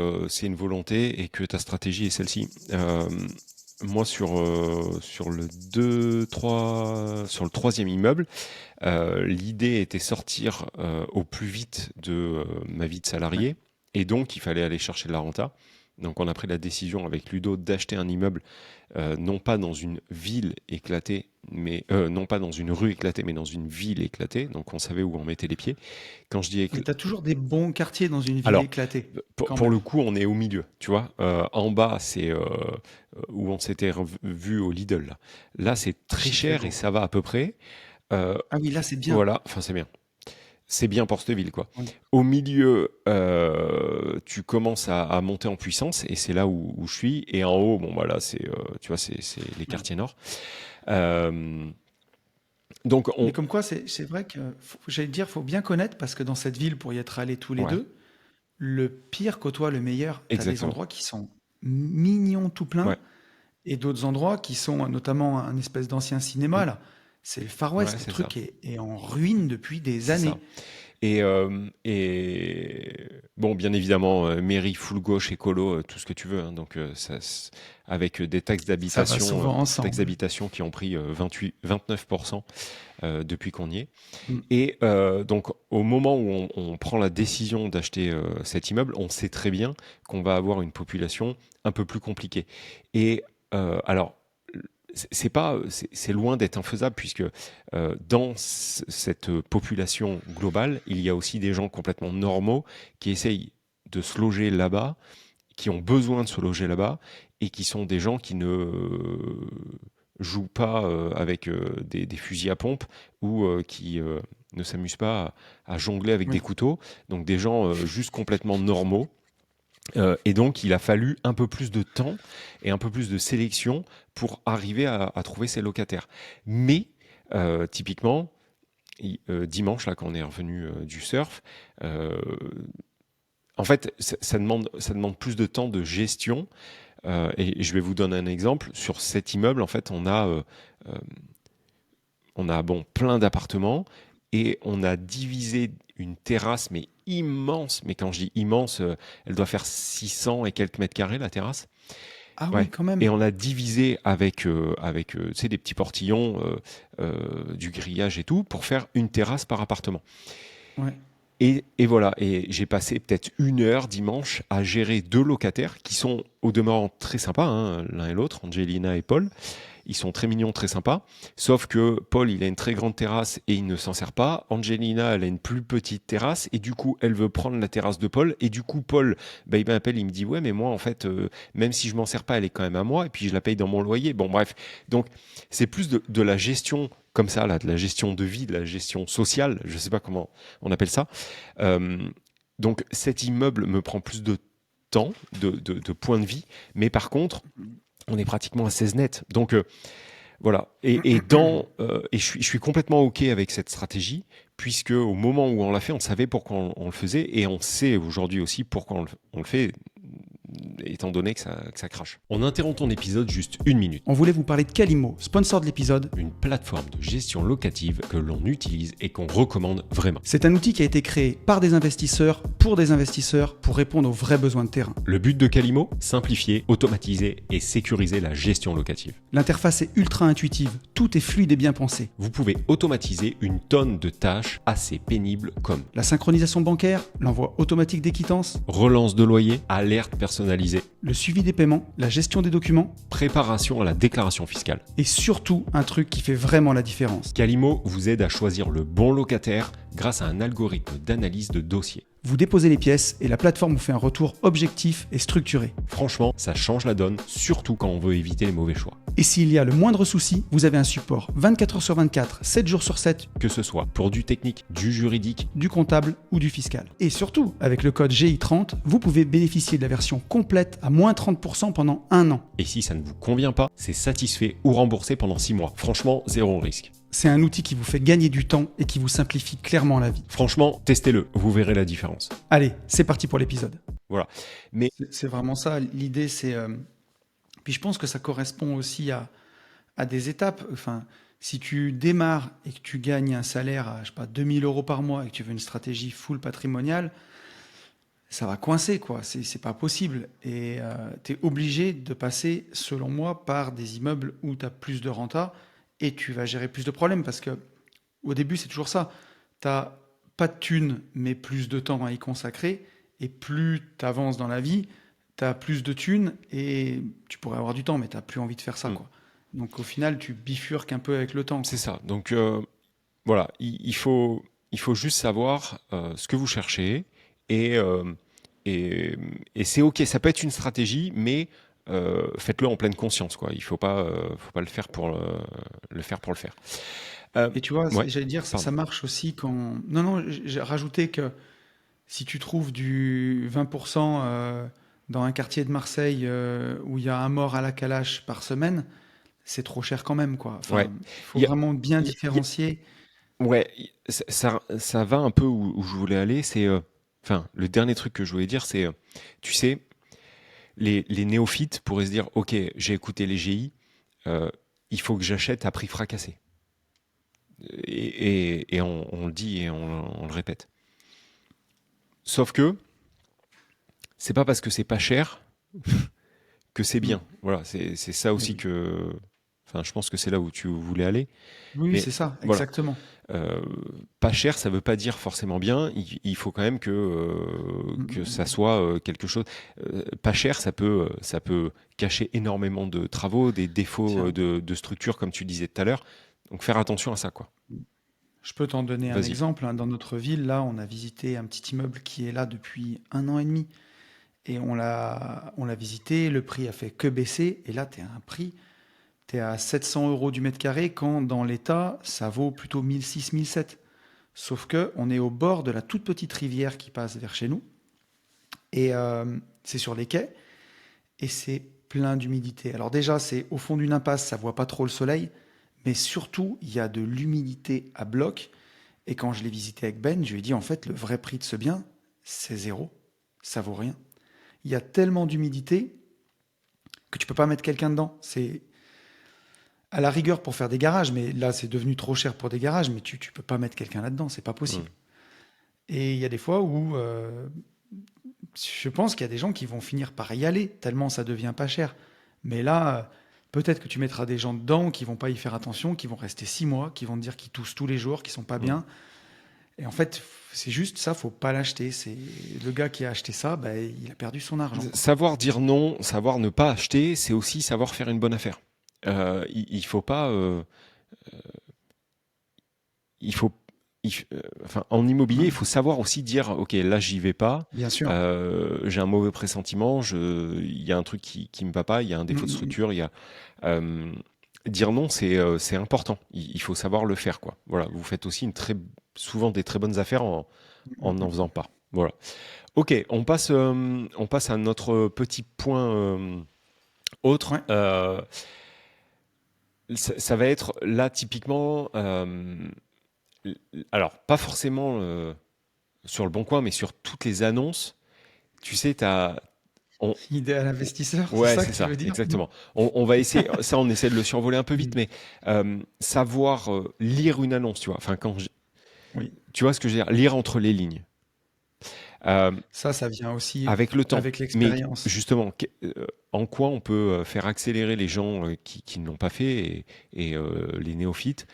une volonté et que ta stratégie est celle-ci. Moi, sur le 2, 3, sur le troisième immeuble, l'idée était sortir au plus vite de ma vie de Ouais. salarié, et donc il fallait aller chercher de la renta. Donc on a pris la décision avec Ludo d'acheter un immeuble, non pas dans une ville éclatée, mais non pas dans une rue éclatée, mais dans une ville éclatée. Donc on savait où on mettait les pieds. Quand je dis Mais tu as toujours des bons quartiers dans une ville alors, éclatée, quand pour même. le coup, on est au milieu, tu vois. En bas, c'est où on s'était vu au Lidl. Là, c'est très Archi cher et gros. ça va à peu près. Euh, Ah oui, là, c'est bien. voilà, enfin, c'est bien. C'est bien pour cette ville, quoi. Oui. Au milieu, tu commences à monter en puissance et c'est là où je suis. Et en haut, bon, voilà, tu vois, c'est les Ouais. quartiers nord. Euh, donc, Mais comme quoi, c'est vrai que, j'allais te dire, faut bien connaître, parce que dans cette ville, pour y être allés tous les ouais, deux, le pire côtoie le meilleur. Tu as des exactement. endroits qui sont mignons tout plein, Ouais, et d'autres endroits qui sont notamment un espèce d'ancien cinéma, mm, là. C'est le Far ouais, West, le c'est ça. truc est en ruine depuis des C'est années. ça. Et bon, bien évidemment, mairie full gauche, écolo, tout ce que tu veux, hein. Donc, avec Ça va souvent taxes ensemble. d'habitation qui ont pris 29% depuis qu'on y est. Mm. Et donc, au moment où on prend la décision d'acheter cet immeuble, on sait très bien qu'on va avoir une population un peu plus compliquée. Et alors, c'est pas, c'est loin d'être infaisable puisque dans cette population globale, il y a aussi des gens complètement normaux qui essayent de se loger là-bas, qui ont besoin de se loger là-bas, et qui sont des gens qui ne jouent pas avec des fusils à pompe ou qui ne s'amusent pas à jongler avec des Oui. couteaux. Donc des gens juste complètement normaux. Et donc, il a fallu un peu plus de temps et un peu plus de sélection pour arriver à trouver ses locataires. Mais, typiquement, dimanche, là, quand on est revenu du surf, euh, en fait, ça demande plus de temps de gestion. Et je vais vous donner un exemple. Sur cet immeuble, en fait, euh, on a bon, plein d'appartements et on a divisé une terrasse, mais immense. Mais quand je dis immense, elle doit faire 600 et quelques mètres carrés, la terrasse. Ah oui, Ouais. quand Et même. on a divisé avec tu sais, des petits portillons, du grillage et tout, pour faire une terrasse par appartement. Ouais. Et voilà, et j'ai passé peut-être 1 heure dimanche à gérer deux locataires qui sont au demeurant très sympas, hein, l'un et l'autre, Angelina et Paul. ils sont très mignons, très sympas. Sauf que Paul, il a une très grande terrasse et il ne s'en sert pas. Angelina, elle a une plus petite terrasse et du coup, elle veut prendre la terrasse de Paul. Et du coup, Paul, il m'appelle, il me dit, ouais, mais moi, en fait, même si je m'en sers pas, elle est quand même à moi et puis je la paye dans mon loyer. Bon, bref. Donc, c'est plus de la gestion comme ça, là, de la gestion de vie, de la gestion sociale. Je sais pas comment on appelle ça. Donc, cet immeuble me prend plus de temps, de points de vie. Mais par contre, on est pratiquement à 16 net. Donc, voilà. Et je suis complètement OK avec cette stratégie, puisque au moment où on l'a fait, on savait pourquoi on le faisait, et on sait aujourd'hui aussi pourquoi on le fait, étant donné que ça crache. On interrompt ton épisode juste 1 minute. On voulait vous parler de Calimo, sponsor de l'épisode. Une plateforme de gestion locative que l'on utilise et qu'on recommande vraiment. C'est un outil qui a été créé par des investisseurs, pour répondre aux vrais besoins de terrain. Le but de Calimo, simplifier, automatiser et sécuriser la gestion locative. L'interface est ultra intuitive, tout est fluide et bien pensé. Vous pouvez automatiser une tonne de tâches assez pénibles comme La synchronisation bancaire, l'envoi automatique des quittances, relance de loyer, alerte personnalisée, le suivi des paiements, la gestion des documents, préparation à la déclaration fiscale. et surtout un truc qui fait vraiment la différence. Calimo vous aide à choisir le bon locataire grâce à un algorithme d'analyse de dossier. Vous déposez les pièces et la plateforme vous fait un retour objectif et structuré. Franchement, ça change la donne, surtout quand on veut éviter les mauvais choix. Et s'il y a le moindre souci, vous avez un support 24 heures sur 24, 7 jours sur 7, Que ce soit pour du technique, du juridique, du comptable ou du fiscal. Et surtout, avec le code GI30, vous pouvez bénéficier de la version complète à moins 30% pendant 1 an. et si ça ne vous convient pas, c'est satisfait ou remboursé pendant 6 mois. Franchement, zéro risque. C'est un outil qui vous fait gagner du temps et qui vous simplifie clairement la vie. Franchement, testez-le, vous verrez la différence. Allez, c'est parti pour l'épisode. Voilà. Mais C'est vraiment ça, l'idée c'est... Puis je pense que ça correspond aussi à des étapes. Enfin, si tu démarres et que tu gagnes un salaire à, je sais pas, 2000 euros par mois et que tu veux une stratégie full patrimoniale, ça va coincer, quoi. C'est pas possible. Et tu es obligé de passer, selon moi, par des immeubles où tu as plus de renta et tu vas gérer plus de problèmes parce que au début, c'est toujours ça. Tu n'as pas de thunes, mais plus de temps à y consacrer. Et plus tu avances dans la vie, tu as plus de thunes et tu pourrais avoir du temps, mais tu n'as plus envie de faire ça, quoi. Donc au final, tu bifurques un peu avec le temps. c'est ça. Donc voilà, il faut juste savoir ce que vous cherchez et c'est OK. Ça peut être une stratégie, mais faites-le en pleine conscience, quoi. Il faut pas le faire pour le faire. Et tu vois, Ouais, j'allais dire, ça pardon. marche aussi quand... Non, j'ai rajouté que si tu trouves du 20% dans un quartier de Marseille où il y a un mort à la calache par semaine, c'est trop cher quand même, quoi. Enfin, Ouais. il faut Il y a- vraiment bien il y a- différencier. Ouais, ça va un peu où je voulais aller. C'est, enfin, le dernier truc que je voulais dire, c'est, tu sais, les néophytes pourraient se dire, OK, j'ai écouté les GI, il faut que j'achète à prix fracassé. Et on le dit et on le répète. Sauf que c'est pas parce que c'est pas cher que c'est bien. Voilà, c'est ça aussi que. Enfin, je pense que c'est là où tu voulais aller. Oui, Mais c'est ça, voilà. exactement. Pas cher, ça veut pas dire forcément bien. Il faut quand même que ça soit quelque chose. Pas cher, ça peut cacher énormément de travaux, des défauts Tiens, de structure, comme tu disais tout à l'heure. Donc faire attention à ça, quoi. je peux t'en donner un Vas-y. exemple, hein. Dans notre ville, là, on a visité un petit immeuble qui est là depuis 1 an et demi. Et on l'a visité, le prix a fait que baisser. Et là, tu es à 700 euros du mètre carré, quand dans l'état, ça vaut plutôt 1006, 1007. Sauf que on est au bord de la toute petite rivière qui passe vers chez nous. Et c'est sur les quais. Et c'est plein d'humidité. Alors déjà, c'est au fond d'une impasse, ça voit pas trop le soleil. Mais surtout, il y a de l'humidité à bloc. Et quand je l'ai visité avec Ben, je lui ai dit, en fait, le vrai prix de ce bien, c'est 0. Ça vaut rien. Il y a tellement d'humidité que tu peux pas mettre quelqu'un dedans. C'est à la rigueur pour faire des garages, mais là, c'est devenu trop cher pour des garages, mais tu peux pas mettre quelqu'un là-dedans, c'est pas possible. Et il y a des fois où je pense qu'il y a des gens qui vont finir par y aller, tellement ça devient pas cher. Mais là, peut-être que tu mettras des gens dedans qui vont pas y faire attention, qui vont rester 6 mois, qui vont te dire qu'ils toussent tous les jours, qui sont pas bien. Et en fait, c'est juste ça, faut pas l'acheter. C'est le gars qui a acheté ça, il a perdu son argent. Savoir dire non, savoir ne pas acheter, c'est aussi savoir faire une bonne affaire. il faut pas, il faut, enfin, en immobilier, il Hum, faut savoir aussi dire, ok, là, j'y vais pas. Bien sûr. J'ai un mauvais pressentiment. Il y a un truc qui me va pas. Il y a un Hum, défaut de hum, hum. structure. Euh, dire non, c'est important. Il faut savoir le faire, quoi. Voilà. Vous faites aussi souvent des très bonnes affaires en n'en faisant pas. Voilà. Ok, on passe à notre petit point autre. Ouais. Ça va être là typiquement, alors pas forcément sur le Bon Coin, mais sur toutes les annonces. Tu sais, on, Idéal investisseur, c'est ouais, ça c'est que tu ça, veux dire? Non? exactement. On va essayer, ça, on essaie de le survoler un peu vite, Hum, mais savoir lire une annonce, tu vois. Enfin, Oui. tu vois ce que je veux dire, lire entre les lignes. Euh, Ça vient aussi Avec le temps. avec Mais l'expérience. justement, en quoi on peut faire accélérer les gens qui ne l'ont pas fait et les néophytes.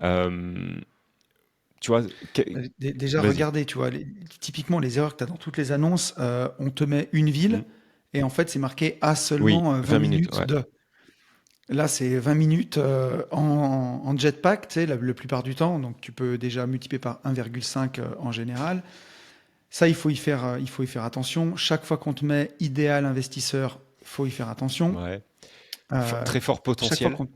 Euh, Tu vois, Déjà, vas-y. regardez, tu vois, typiquement les erreurs que tu as dans toutes les annonces, on te met une ville Mm. et en fait, c'est marqué à Oui, seulement 20 20 minutes, minutes ouais. de. Là, c'est 20 minutes en jetpack, tu sais, la plupart du temps. Donc, tu peux déjà multiplier par 1,5 en général. Ça, il faut y faire attention. Chaque fois qu'on te met idéal investisseur, il faut y faire attention. Ouais. Euh, Très fort chaque fois potentiel. qu'on,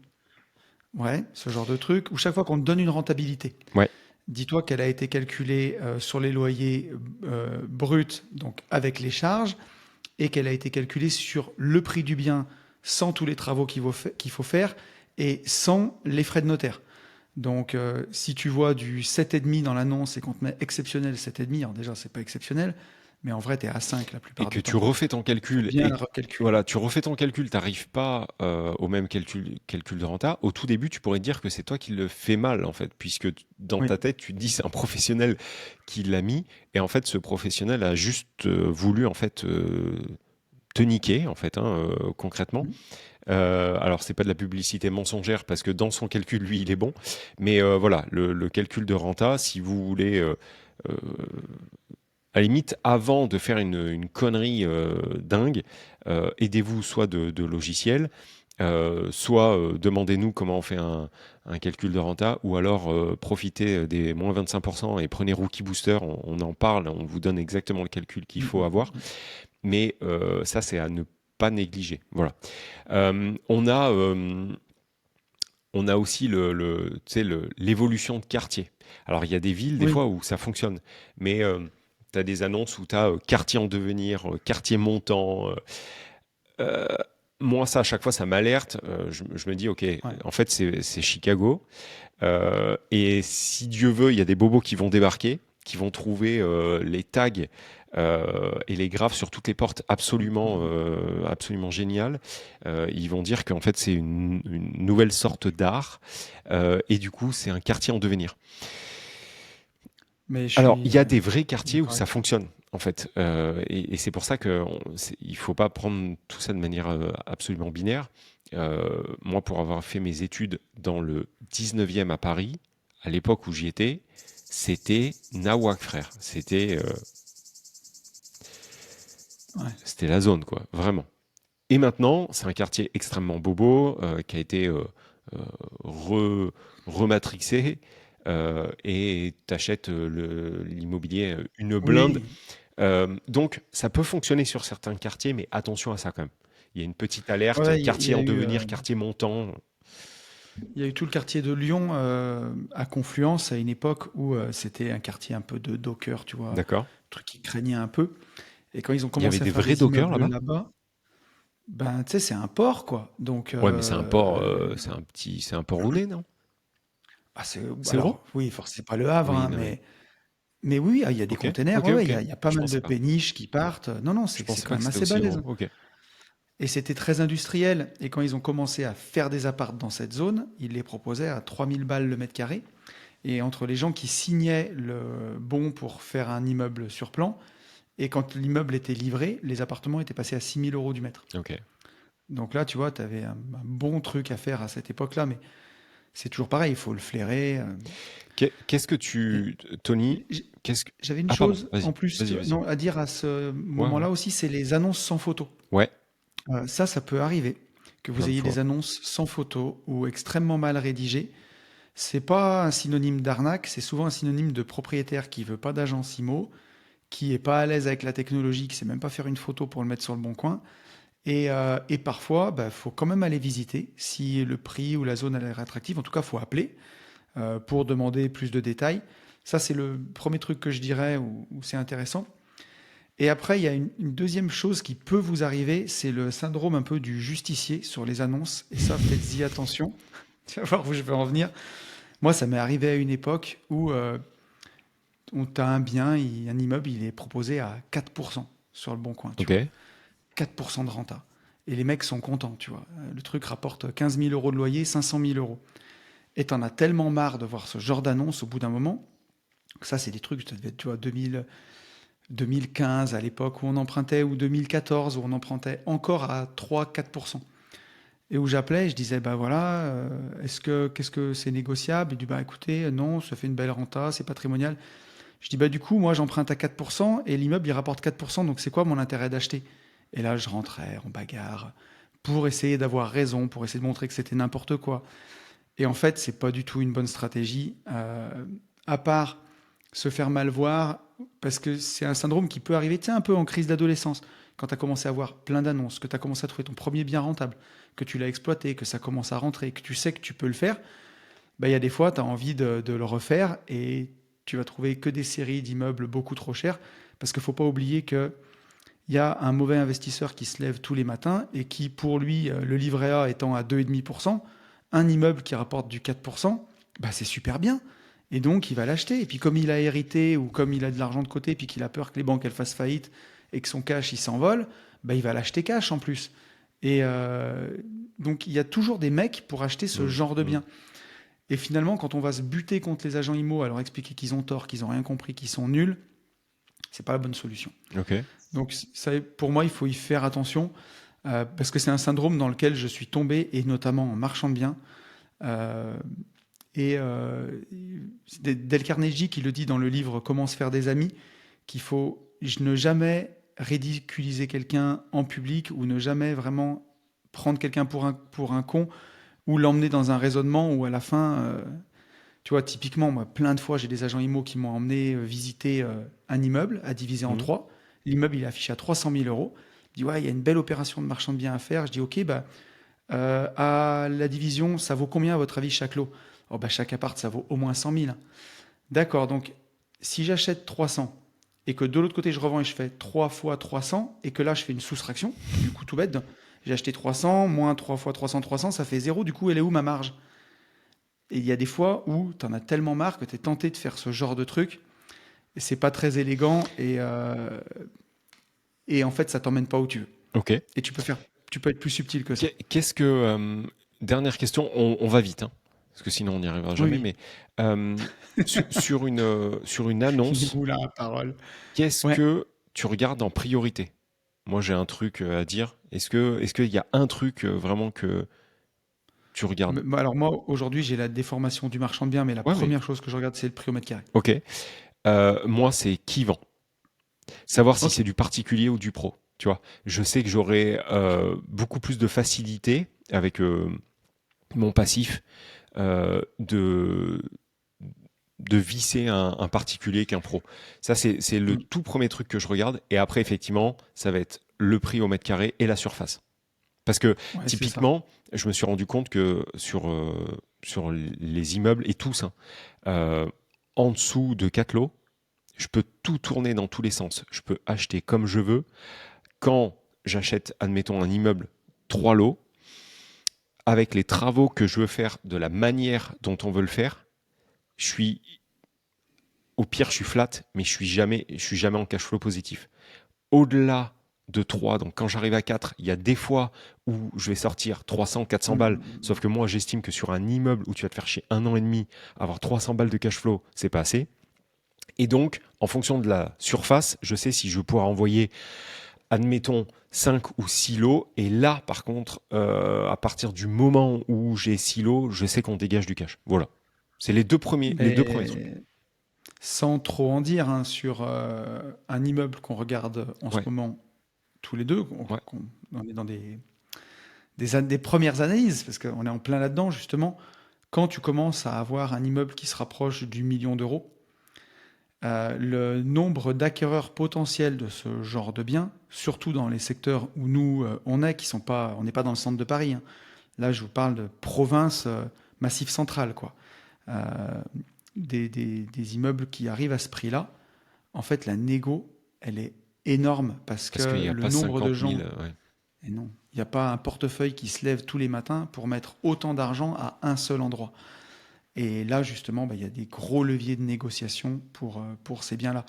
ouais, ce genre de truc. Ou chaque fois qu'on te donne une rentabilité. Ouais. Dis-toi qu'elle a été calculée sur les loyers bruts, donc avec les charges, et qu'elle a été calculée sur le prix du bien sans tous les travaux qu'il faut faire et sans les frais de notaire. Donc, si tu vois du 7,5 dans l'annonce et qu'on te met exceptionnel 7,5, alors déjà, c'est pas exceptionnel, mais en vrai, tu es à 5 la Et plupart que du tu temps. refais ton Il faut calcul bien et le recalculer. voilà, tu refais ton calcul, tu n'arrives pas au même calcul de renta. Au tout début, tu pourrais dire que c'est toi qui le fais mal, en fait, puisque dans Oui. ta tête, tu te dis c'est un professionnel qui l'a mis, et en fait, ce professionnel a juste voulu, en fait, te niquer, en fait, hein, concrètement. Alors, c'est pas de la publicité mensongère parce que dans son calcul, lui, il est bon. Mais voilà, le calcul de renta, si vous voulez, euh, à la limite, avant de faire une connerie dingue, aidez-vous soit de logiciels, soit demandez-nous comment on fait un calcul de renta, ou alors profitez des moins 25% et prenez Rookie Booster, on en parle, on vous donne exactement le calcul qu'il Mm, faut mm, avoir. mm. Mais ça, c'est à ne pas négliger. Voilà. Euh, on a, euh, on a aussi tu sais, l'évolution de quartier. Alors, il y a des villes, des Oui. fois, où ça fonctionne. Mais tu as des annonces où tu as quartier en devenir, quartier montant. Euh, Moi, ça, à chaque fois, ça m'alerte. Je me dis, OK, Ouais. en fait, c'est Chicago. Et si Dieu veut, il y a des bobos qui vont débarquer, qui vont trouver les tags et les graphes sur toutes les portes Mm, absolument, mm, mm. absolument géniales. Ils vont dire qu'en fait c'est une nouvelle sorte d'art et du coup c'est un quartier en devenir. Mais je Alors il suis y a des vrais quartiers où d'accord ça avec toi. fonctionne en fait et c'est pour ça il faut pas prendre tout ça de manière absolument binaire. Moi pour avoir fait mes études dans le 19e à Paris, à l'époque où j'y étais, c'était Nawak frère. Ouais. C'était la zone quoi, vraiment. Et maintenant, c'est un quartier extrêmement bobo qui a été euh, re- rematrixé et t'achètes l'immobilier une blinde. Oui. Donc, ça peut fonctionner sur certains quartiers, mais attention à ça quand même. Il y a une petite alerte, Ouais, il quartier y a en eu. devenir, quartier montant. Il y a eu tout le quartier de Lyon à Confluence à une époque où c'était un quartier un peu de docker, tu vois, D'accord. truc qui craignait un peu. Et quand ils ont Il y avait commencé à des faire vrais des dockers immeubles là-bas? là-bas, ben tu sais, c'est un port quoi. Donc Ouais, mais c'est un port, c'est un port roulé, non? C'est gros? alors oui, forcément c'est pas le Havre, Oui, hein, non, mais. mais oui, il y a des Ok, containers, ok, ouais, ouais, ok. il y a pas Je mal de pensais pas. péniches qui partent. Non, non, Je c'est pensais quand pas que même c'était assez aussi balèze, gros. hein. Ok. Et c'était très industriel. Et quand ils ont commencé à faire des apparts dans cette zone, ils les proposaient à 3 000 balles le mètre carré. Et entre les gens qui signaient le bon pour faire un immeuble sur plan, et quand l'immeuble était livré, les appartements étaient passés à 6 000 € du mètre. Ok. Donc là, tu vois, tu avais un bon truc à faire à cette époque-là, mais c'est toujours pareil, il faut le flairer. Qu'est-ce que Et Tony, j- qu'est-ce que... J'avais une Ah, pardon, chose en vas-y, plus vas-y, vas-y. non, à dire à ce Ouais, ouais. moment-là aussi, c'est les annonces sans photo. Ouais, Ça peut arriver. que vous plein de ayez fois. des annonces sans photo ou extrêmement mal rédigées, c'est pas un synonyme d'arnaque, c'est souvent un synonyme de propriétaire qui veut pas d'agence IMO, qui est pas à l'aise avec la technologie, qui sait même pas faire une photo pour le mettre sur le bon coin. Et parfois, bah, faut quand même aller visiter si le prix ou la zone a l'air attractive. En tout cas, faut appeler pour demander plus de détails. Ça, c'est le premier truc que je dirais où c'est intéressant. Et après, il y a une deuxième chose qui peut vous arriver, c'est le syndrome un peu du justicier sur les annonces. Et ça, faites-y attention. Tu vas voir où je vais en venir. Moi, ça m'est arrivé à une époque où tu as un bien, un immeuble, il est proposé à 4% sur le bon coin, tu Ok. vois. 4% de renta. Et les mecs sont contents, tu vois. Le truc rapporte 15 000 euros de loyer, 500 000 euros. Et t'en as tellement marre de voir ce genre d'annonce au bout d'un moment, que ça, c'est des trucs, ça devait être, tu vois, 2015 à l'époque où on empruntait, ou 2014 où on empruntait encore à 3-4%. Et où j'appelais, je disais, bah voilà, qu'est-ce que c'est négociable? Il dit, bah écoutez, non, ça fait une belle renta, c'est patrimonial. Je dis, bah du coup, moi j'emprunte à 4% et l'immeuble il rapporte 4%, donc c'est quoi mon intérêt d'acheter? Et là, je rentrais en bagarre pour essayer d'avoir raison, pour essayer de montrer que c'était n'importe quoi. Et en fait, c'est pas du tout une bonne stratégie, à part se faire mal voir, parce que c'est un syndrome qui peut arriver, tu sais, un peu en crise d'adolescence, quand tu as commencé à voir plein d'annonces, que tu as commencé à trouver ton premier bien rentable, que tu l'as exploité, que ça commence à rentrer, que tu sais que tu peux le faire, bah, il y a des fois, tu as envie de le refaire et tu vas trouver que des séries d'immeubles beaucoup trop chers, parce qu'il ne faut pas oublier que il y a un mauvais investisseur qui se lève tous les matins et qui, pour lui, le livret A étant à 2,5%, un immeuble qui rapporte du 4%, bah c'est super bien. Et donc, il va l'acheter. Et puis, comme il a hérité ou comme il a de l'argent de côté, puis qu'il a peur que les banques elles fassent faillite et que son cash il s'envole, bah, il va l'acheter cash en plus. Et donc, il y a toujours des mecs pour acheter ce Mm, genre de mm. bien. Et finalement, quand on va se buter contre les agents IMO, à leur expliquer qu'ils ont tort, qu'ils n'ont rien compris, qu'ils sont nuls, c'est pas la bonne solution. Ok. Donc, ça, pour moi, il faut y faire attention parce que c'est un syndrome dans lequel je suis tombé, et notamment en marchand de biens. Euh, c'est Dale Carnegie qui le dit dans le livre Comment se faire des amis, qu'il faut ne jamais ridiculiser quelqu'un en public ou ne jamais vraiment prendre quelqu'un pour un con ou l'emmener dans un raisonnement où à la fin, tu vois, typiquement, moi, plein de fois, j'ai des agents IMO qui m'ont emmené visiter un immeuble à diviser en Mm. trois. L'immeuble, il est affiché à 300 000 euros. Il dit, ouais, il y a une belle opération de marchand de biens à faire. Je dis, ok, bah, à la division, ça vaut combien à votre avis chaque lot? Oh, bah, chaque appart, ça vaut au moins 100 000. D'accord, donc si j'achète 300 et que de l'autre côté, je revends et je fais 3 fois 300 et que là, je fais une soustraction, du coup, tout bête, j'ai acheté 300, moins 3 fois 300, 300, ça fait zéro. Du coup, elle est où ma marge? Et il y a des fois où tu en as tellement marre que tu es tenté de faire ce genre de truc et c'est pas très élégant et en fait, ça t'emmène pas où tu veux. Ok. Et tu peux être plus subtil que ça. Qu'est-ce que dernière question, on va vite, hein, parce que sinon on n'y arrivera Oui, jamais. oui. Mais euh, sur une Il est annonce, moulin à parole. qu'est-ce Ouais. que tu regardes en priorité? Moi, j'ai un truc à dire. Est-ce qu'il y a un truc vraiment que tu regardes? Alors moi, aujourd'hui, j'ai la déformation du marchand de biens, mais la Ouais, mais première chose que je regarde, c'est le prix au mètre carré. ok. Moi, c'est qui vend. Savoir si Ok. c'est du particulier ou du pro. Tu vois, je sais que j'aurai beaucoup plus de facilité avec mon passif de visser un particulier qu'un pro. Ça, c'est le Mm. tout premier truc que je regarde. Et après, effectivement, ça va être le prix au mètre carré et la surface. Parce que Ouais, c'est ça. typiquement, je me suis rendu compte que sur les immeubles et tous, hein, euh, en dessous de 4 lots, je peux tout tourner dans tous les sens. Je peux acheter comme je veux. Quand j'achète, admettons, un immeuble 3 lots, avec les travaux que je veux faire de la manière dont on veut le faire, je suis au pire, je suis flat, mais je suis jamais en cash flow positif. Au-delà de 3, donc quand j'arrive à 4, il y a des fois où je vais sortir 300, 400 balles. Sauf Mm. que moi, j'estime que sur un immeuble où tu vas te faire chier 1 an et demi, avoir 300 balles de cash flow, c'est pas assez. Et donc, en fonction de la surface, je sais si je vais pouvoir envoyer, admettons, 5 ou 6 lots. Et là, par contre, à partir du moment où j'ai 6 lots, je sais qu'on dégage du cash. Voilà. C'est les deux premiers trucs. Mais sans trop en dire hein, sur un immeuble qu'on regarde en ce Ouais, moment tous les deux, ouais. on est dans des premières analyses, parce qu'on est en plein là-dedans, justement. Quand tu commences à avoir un immeuble qui se rapproche du million d'euros, le nombre d'acquéreurs potentiels de ce genre de biens, surtout dans les secteurs où nous, on est, on n'est pas dans le centre de Paris, hein. Là, je vous parle de province, massif central, quoi. Euh, des immeubles qui arrivent à ce prix-là, en fait, la négo, elle est énorme parce que Parce qu'il n'y a le pas nombre 50 de gens... 000. Ouais. Et non, il n'y a pas un portefeuille qui se lève tous les matins pour mettre autant d'argent à un seul endroit. Et là, justement, il y a des gros leviers de négociation pour ces biens-là.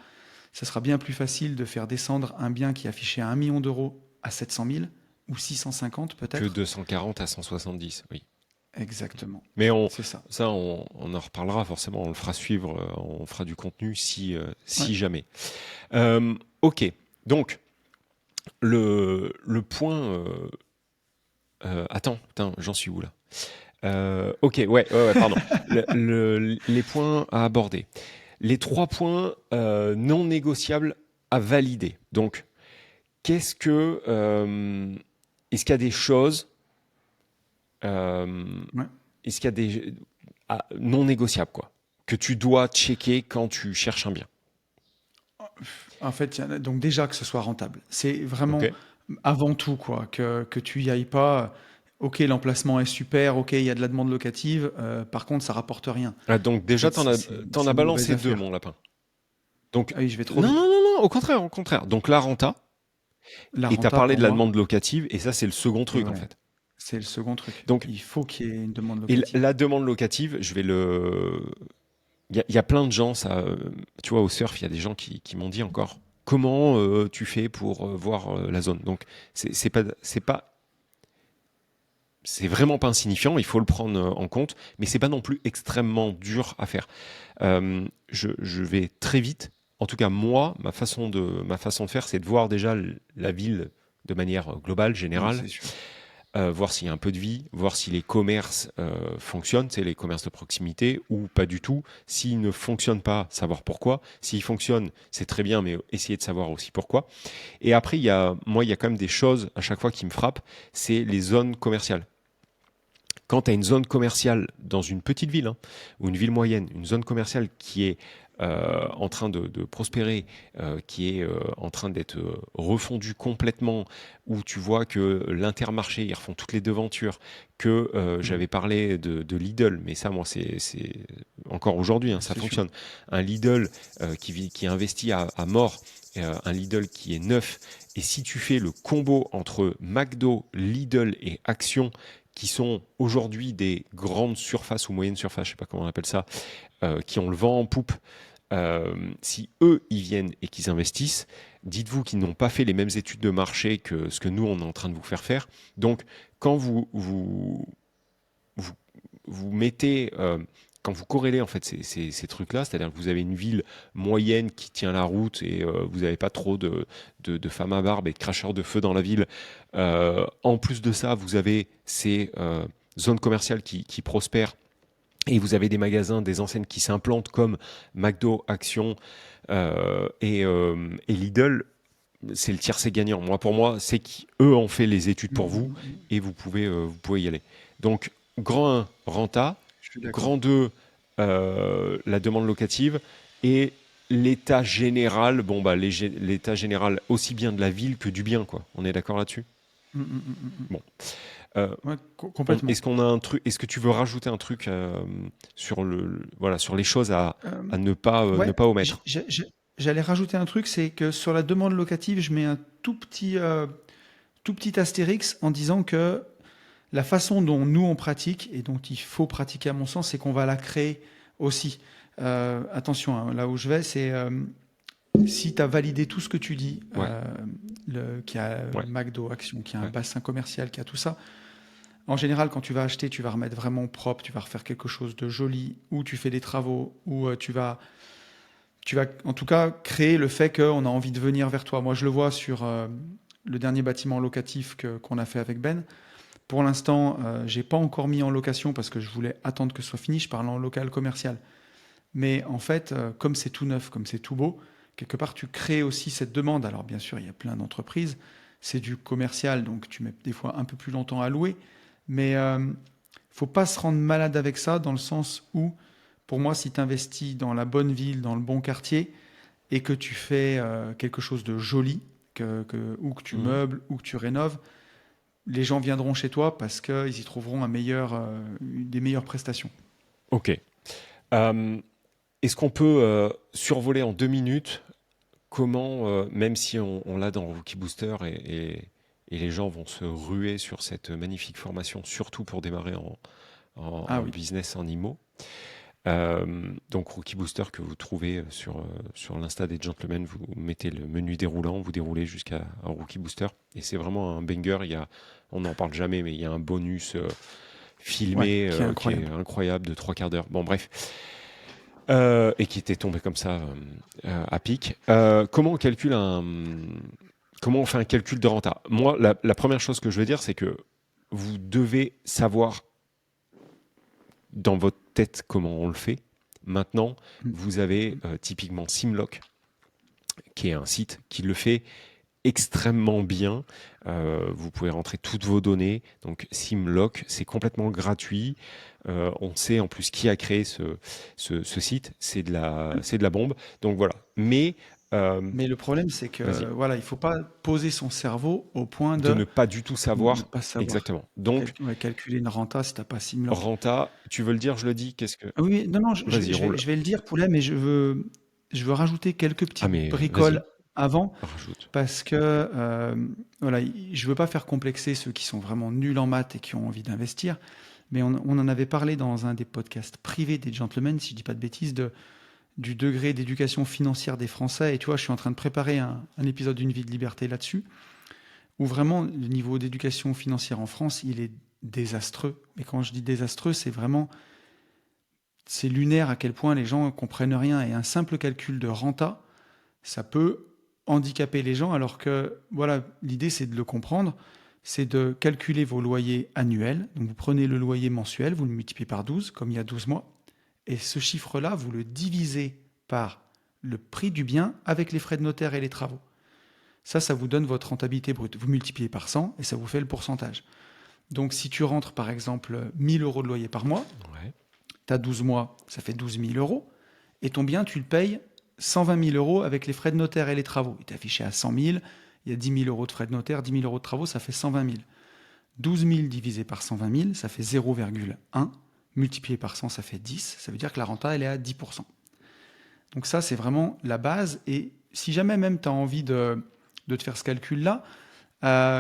Ça sera bien plus facile de faire descendre un bien qui est affiché à 1 million d'euros à 700 000 ou 650 Que peut-être. 240 à 170, oui. Exactement, Mais c'est ça. ça, on en reparlera forcément, on le fera suivre, on fera du contenu si Ouais. jamais. Ok, donc le point... attends, j'en suis où là? Ok, ouais, pardon. Les points à aborder. Les 3 points non négociables à valider. Donc, est-ce qu'il y a des choses, Ouais. est-ce qu'il y a des non négociables, quoi, que tu dois checker quand tu cherches un bien? En fait, donc déjà que ce soit rentable. C'est vraiment Ok. avant tout, quoi, que tu y ailles pas. Ok, l'emplacement est super, ok, il y a de la demande locative, par contre, ça rapporte rien. Ah, donc En déjà, fait, t'en c'est as une mauvaise balancé 2, affaire. mon lapin. Donc, Ah oui, je vais trop non, non, vite. non, non, au contraire, au contraire. Donc la renta, La et t'as renta, parlé pour de la moi, demande locative, et ça, c'est le second et truc, en ouais, fait. c'est le second truc. Donc, Il faut qu'il y ait une demande et locative. la demande locative, je vais le... Il y a plein de gens, ça, tu vois, au surf, il y a des gens qui m'ont dit encore, comment tu fais pour voir la zone? Donc, c'est pas, c'est vraiment pas insignifiant, il faut le prendre en compte, mais c'est pas non plus extrêmement dur à faire. Je vais très vite. En tout cas, moi, ma façon de faire, c'est de voir déjà la ville de manière globale, Oui, générale, c'est sûr. voir s'il y a un peu de vie, voir si les commerces fonctionnent, c'est les commerces de proximité ou pas du tout. S'ils ne fonctionnent pas, savoir pourquoi. S'ils fonctionnent, c'est très bien, mais essayer de savoir aussi pourquoi. Et après, il y a quand même des choses à chaque fois qui me frappent, c'est les zones commerciales. Quand tu as une zone commerciale dans une petite ville, hein, ou une ville moyenne, une zone commerciale qui est en train de prospérer, qui est en train d'être refondue complètement, où tu vois que l'Intermarché, ils refont toutes les devantures, que Mhm. j'avais parlé de Lidl, mais ça, moi, c'est encore aujourd'hui, hein, ça C'est sûr. fonctionne. Un Lidl qui investit à mort, un Lidl qui est neuf, et si tu fais le combo entre McDo, Lidl et Action, qui sont aujourd'hui des grandes surfaces ou moyennes surfaces, je sais pas comment on appelle ça, qui ont le vent en poupe, si eux, ils viennent et qu'ils investissent, dites-vous qu'ils n'ont pas fait les mêmes études de marché que ce que nous, on est en train de vous faire faire. Donc, quand vous, vous mettez... quand vous corrélez en fait ces trucs-là, c'est-à-dire que vous avez une ville moyenne qui tient la route et vous n'avez pas trop de femmes à barbe et de cracheurs de feu dans la ville. En plus de ça, vous avez ces zones commerciales qui prospèrent et vous avez des magasins, des enseignes qui s'implantent comme McDo, Action et Lidl. C'est le tiercé gagnant. Moi, pour moi, c'est qu'eux ont fait les études pour vous Mhm. et vous pouvez y aller. Donc, grand 1, renta. Je suis d'accord. Grand 2, la demande locative. Et l'état général, bon, bah, l'état général aussi bien de la ville que du bien, quoi. On est d'accord là-dessus? Mhm. Bon. Euh, Ouais, complètement. est-ce qu'on a un truc, est-ce que tu veux rajouter un truc sur voilà, sur les choses Euh, à ne Ouais, pas omettre? j'allais rajouter un truc, c'est que sur la demande locative, je mets un tout petit astérix en disant que la façon dont nous on pratique et dont il faut pratiquer à mon sens, c'est qu'on va la créer aussi. Attention, hein, là où je vais, c'est si tu as validé tout ce que tu dis, Ouais, qu'il y a ouais, McDo, Action, qu'il y a un ouais. bassin commercial, qu'il y a tout ça, en général, quand tu vas acheter, tu vas remettre vraiment propre, tu vas refaire quelque chose de joli, ou tu fais des travaux, ou tu vas en tout cas créer le fait qu'on a envie de venir vers toi. Moi, je le vois sur le dernier bâtiment locatif qu'on a fait avec Ben. Pour l'instant, j'ai pas encore mis en location parce que je voulais attendre que ce soit fini. Je parle en local commercial. Mais en fait, comme c'est tout neuf, comme c'est tout beau, quelque part, tu crées aussi cette demande. Alors bien sûr, il y a plein d'entreprises. c'est du commercial, donc tu mets des fois un peu plus longtemps à louer. Mais faut pas se rendre malade avec ça, dans le sens où, pour moi, si tu investis dans la bonne ville, dans le bon quartier, et que tu fais quelque chose de joli, ou que tu meubles, ou que tu rénoves, les gens viendront chez toi parce qu'ils y trouveront des meilleures prestations. Ok. Euh, Est-ce qu'on peut survoler en 2 minutes comment, même si on l'a dans Rookie Booster et les gens vont se ruer sur cette magnifique formation, surtout pour démarrer Ah en oui. business en IMO. Donc Rookie Booster que vous trouvez sur l'Insta des Gentlemen, vous mettez le menu déroulant, vous déroulez jusqu'à un Rookie Booster et c'est vraiment un banger. On n'en parle jamais, mais il y a un bonus Ouais, filmé qui est qui est incroyable. incroyable de 3/4 d'heure. Bon bref, et qui était tombé comme ça à pic. Comment on fait un calcul de renta? Moi, la première chose que je veux dire, c'est que vous devez savoir dans votre tête comment on le fait. Maintenant, Mm. vous avez typiquement Simlock, qui est un site qui le fait extrêmement bien. Vous pouvez rentrer toutes vos données. Donc Simlock, c'est complètement gratuit. On sait en plus qui a créé ce site. C'est de la bombe. Donc voilà. Mais Mais le problème, c'est que vas-y. voilà, il faut pas poser son cerveau au point De de ne pas du tout ne savoir pas savoir. exactement. Donc Ouais, calculer une renta si t'as pas Simlock. renta, tu veux le dire, je le dis. Qu'est-ce que Ah oui, oui, non, non, Vas-y, roule. je vais le dire, Poulet, mais je veux rajouter quelques Ah petites mais bricoles vas-y, avant, rajoute. parce que voilà, je veux pas faire complexer ceux qui sont vraiment nuls en maths et qui ont envie d'investir. Mais on en avait parlé dans un des podcasts privés des Gentlemen, si je dis pas de bêtises, du degré d'éducation financière des Français. Et tu vois, je suis en train de préparer un épisode d'une vie de liberté là-dessus, où vraiment le niveau d'éducation financière en France, il est désastreux. Et quand je dis désastreux, c'est lunaire à quel point les gens comprennent rien. Et un simple calcul de renta, ça peut handicaper les gens, alors que voilà, l'idée c'est de le comprendre, c'est de calculer vos loyers annuels. Donc vous prenez le loyer mensuel, vous le multipliez par 12, comme il y a 12 mois, et ce chiffre-là, vous le divisez par le prix du bien avec les frais de notaire et les travaux. Ça vous donne votre rentabilité brute. Vous multipliez par 100 et ça vous fait le pourcentage. Donc si tu rentres par exemple 1000 euros de loyer par mois, Ouais. tu as 12 mois, ça fait 12 000 euros, et ton bien, tu le payes 120 000 euros avec les frais de notaire et les travaux. Il est affiché à 100 000, il y a 10 000 euros de frais de notaire, 10 000 euros de travaux, ça fait 120 000. 12 000 divisé par 120 000, ça fait 0,1. Multiplié par 100, ça fait 10. Ça veut dire que la renta, elle est à 10%. Donc ça, c'est vraiment la base. Et si jamais même tu as envie de te faire ce calcul-là,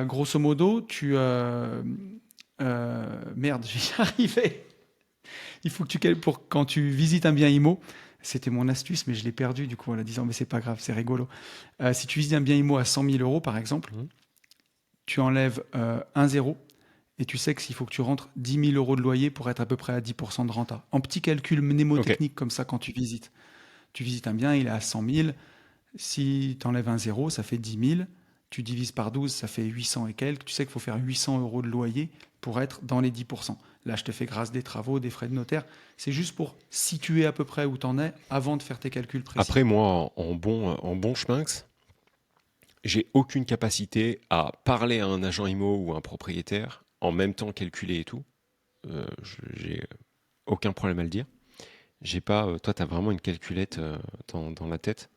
grosso modo, merde, je vais y arriver. Il faut que pour quand tu visites un bien IMO, c'était mon astuce, mais je l'ai perdu du coup en la disant, mais c'est pas grave, c'est rigolo. Si tu visites un bien IMO à 100 000 euros, par exemple, Mhm. tu enlèves un zéro et tu sais qu'il faut que tu rentres 10 000 euros de loyer pour être à peu près à 10% de renta. En petit calcul Ok. mnémotechnique comme ça quand tu visites. Tu visites un bien, il est à 100 000. Si tu enlèves un zéro, ça fait 10 000. Tu divises par 12, ça fait 800 et quelques. Tu sais qu'il faut faire 800 euros de loyer pour être dans les 10%. Là, je te fais grâce des travaux, des frais de notaire. C'est juste pour situer à peu près où tu en es avant de faire tes calculs précis. Après, moi, en bon schminx, j'ai aucune capacité à parler à un agent IMO ou à un propriétaire en même temps calculer et tout. J'ai aucun problème à le dire. J'ai pas. Toi, tu as vraiment une calculette dans la tête.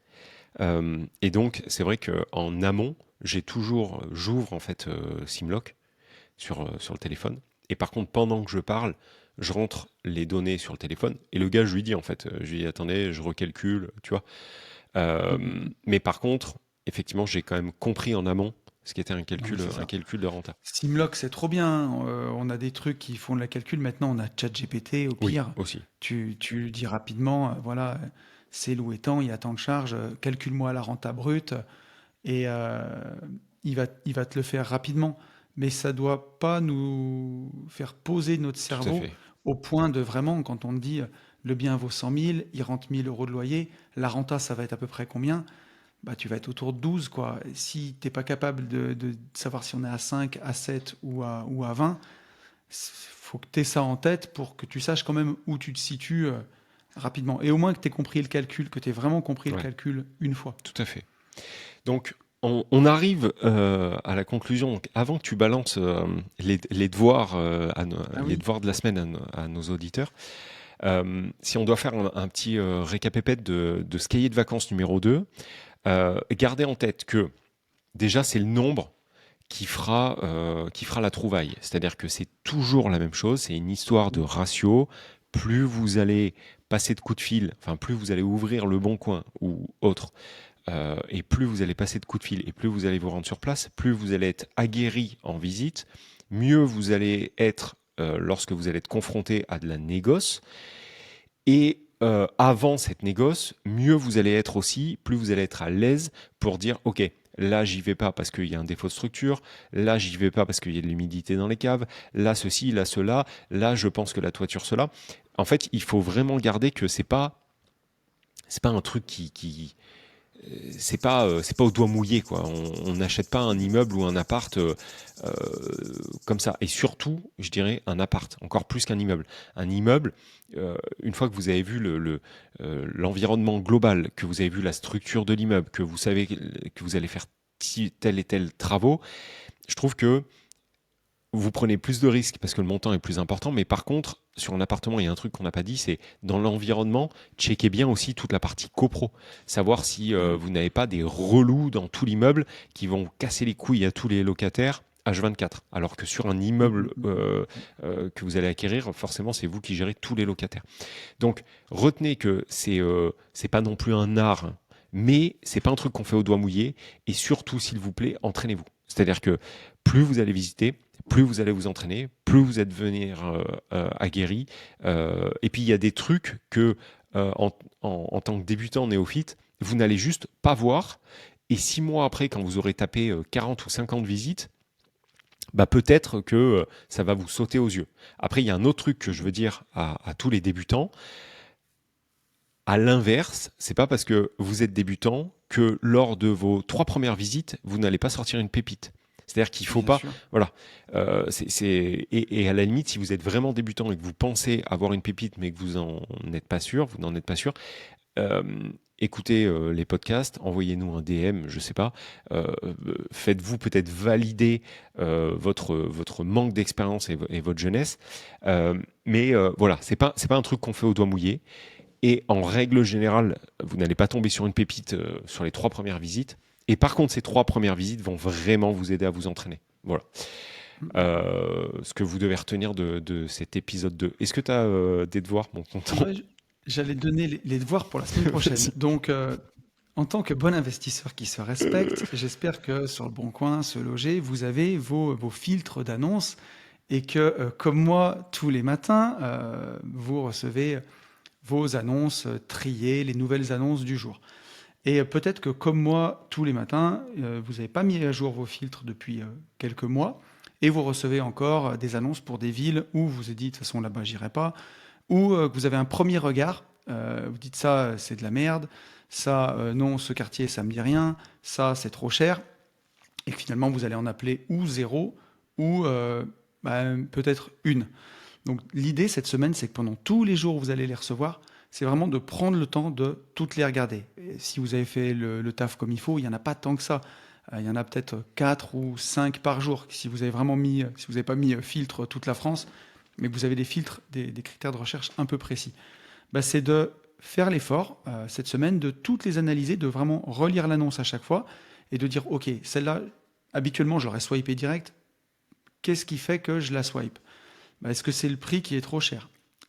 Et donc, c'est vrai qu'en amont, j'ouvre en fait Simlock sur le téléphone. Et par contre, pendant que je parle, je rentre les données sur le téléphone. Et le gars, je lui dis en fait, je lui dis attendez, je recalcule, tu vois. Mais par contre, effectivement, j'ai quand même compris en amont ce qui était un Non, mais calcul, c'est un ça. calcul de renta. Simlock, c'est trop bien. On a des trucs qui font de la calcul. Maintenant, on a ChatGPT. Au Oui, pire, aussi. tu lui dis rapidement, voilà, c'est loué tant, il y a tant de charges, calcule-moi la renta brute. Et il va te le faire rapidement. Mais ça doit pas nous faire poser notre Tout à cerveau fait. au point de vraiment, quand on te dit le bien vaut 100 000, il rentre 1 000 euros de loyer, la renta, ça va être à peu près combien? Bah, tu vas être autour de 12, quoi. Si tu n'es pas capable de savoir si on est à 5, à 7 ou à 20, faut que tu aies ça en tête pour que tu saches quand même où tu te situes rapidement. Et au moins que tu aies compris le calcul, que tu aies vraiment compris le Ouais, calcul une fois. tout à fait. Donc, On arrive à la conclusion. Donc, avant que tu balances les devoirs, Ah les oui. devoirs de la semaine à nos auditeurs, si on doit faire un petit récapépète de ce cahier de vacances numéro 2, gardez en tête que déjà c'est le nombre qui fera la trouvaille. C'est-à-dire que c'est toujours la même chose, c'est une histoire de ratio. Plus vous allez passer de coups de fil, enfin plus vous allez ouvrir le bon coin ou autre, et plus vous allez passer de coups de fil et plus vous allez vous rendre sur place, plus vous allez être aguerri en visite, mieux vous allez être lorsque vous allez être confronté à de la négoce. Et avant cette négoce, mieux vous allez être aussi, plus vous allez être à l'aise pour dire ok, là j'y vais pas parce qu'il y a un défaut de structure, là j'y vais pas parce qu'il y a de l'humidité dans les caves, là ceci, là cela, là je pense que la toiture cela. En fait, il faut vraiment garder que c'est pas un truc c'est pas au doigt mouillé quoi. On n'achète pas un immeuble ou un appart euh, comme ça. Et surtout, je dirais un appart, encore plus qu'un immeuble. Un immeuble, une fois que vous avez vu l'environnement global, que vous avez vu la structure de l'immeuble, que vous savez que vous allez faire tel et tel travaux, je trouve que vous prenez plus de risques parce que le montant est plus important, mais par contre, sur un appartement, il y a un truc qu'on n'a pas dit, c'est dans l'environnement, checkez bien aussi toute la partie copro. Savoir si vous n'avez pas des relous dans tout l'immeuble qui vont casser les couilles à tous les locataires H24. Alors que sur un immeuble que vous allez acquérir, forcément, c'est vous qui gérez tous les locataires. Donc, retenez que c'est pas non plus un art, mais c'est pas un truc qu'on fait au doigt mouillé. Et surtout, s'il vous plaît, entraînez-vous. C'est-à-dire que plus vous allez visiter, plus vous allez vous entraîner, plus vous êtes devenir aguerri. Et puis il y a des trucs que, en tant que débutant néophyte, vous n'allez juste pas voir. Et 6 mois après, quand vous aurez tapé 40 ou 50 visites, bah peut-être que ça va vous sauter aux yeux. Après, il y a un autre truc que je veux dire à tous les débutants. À l'inverse, c'est pas parce que vous êtes débutant que lors de vos 3 premières visites, vous n'allez pas sortir une pépite. C'est-à-dire qu'il faut Bien pas, sûr. voilà. Et à la limite, si vous êtes vraiment débutant et que vous pensez avoir une pépite, mais que vous en n'êtes pas sûr, vous n'en êtes pas sûr, euh, écoutez les podcasts, envoyez-nous un DM, je sais pas. Faites-vous peut-être valider votre manque d'expérience et votre jeunesse. Mais voilà, c'est pas un truc qu'on fait au doigt mouillé. Et en règle générale, vous n'allez pas tomber sur une pépite sur les 3 premières visites. Et par contre, ces 3 premières visites vont vraiment vous aider à vous entraîner. Voilà. Ce que vous devez retenir de cet épisode 2. Est-ce que tu as des devoirs, mon tonton? Ouais, j'allais donner les devoirs pour la semaine prochaine. Vas-y. Donc, en tant que bon investisseur qui se respecte, j'espère que sur le Bon Coin, se loger, vous avez vos filtres d'annonces et que, comme moi, tous les matins, vous recevez vos annonces triées, les nouvelles annonces du jour. Et peut-être que, comme moi, tous les matins, vous n'avez pas mis à jour vos filtres depuis quelques mois et vous recevez encore des annonces pour des villes où vous vous dites, de toute façon, là-bas, j'irai pas, ou que vous avez un premier regard, vous dites ça, c'est de la merde, ça, non, ce quartier, ça me dit rien, ça, c'est trop cher, et que finalement, vous allez en appeler ou zéro, ou peut-être une. Donc l'idée cette semaine, c'est que pendant tous les jours où vous allez les recevoir, c'est vraiment de prendre le temps de toutes les regarder. Et si vous avez fait le taf comme il faut, il n'y en a pas tant que ça. Il y en a peut-être 4 ou 5 par jour. Si vous avez vraiment mis, si vous n'avez pas mis filtre toute la France, mais que vous avez des filtres, des critères de recherche un peu précis, bah, c'est de faire l'effort cette semaine de toutes les analyser, de vraiment relire l'annonce à chaque fois et de dire ok, celle-là, habituellement je l'aurais swipé direct. Qu'est-ce qui fait que je la swipe? Bah, est-ce que c'est le prix qui est trop cher?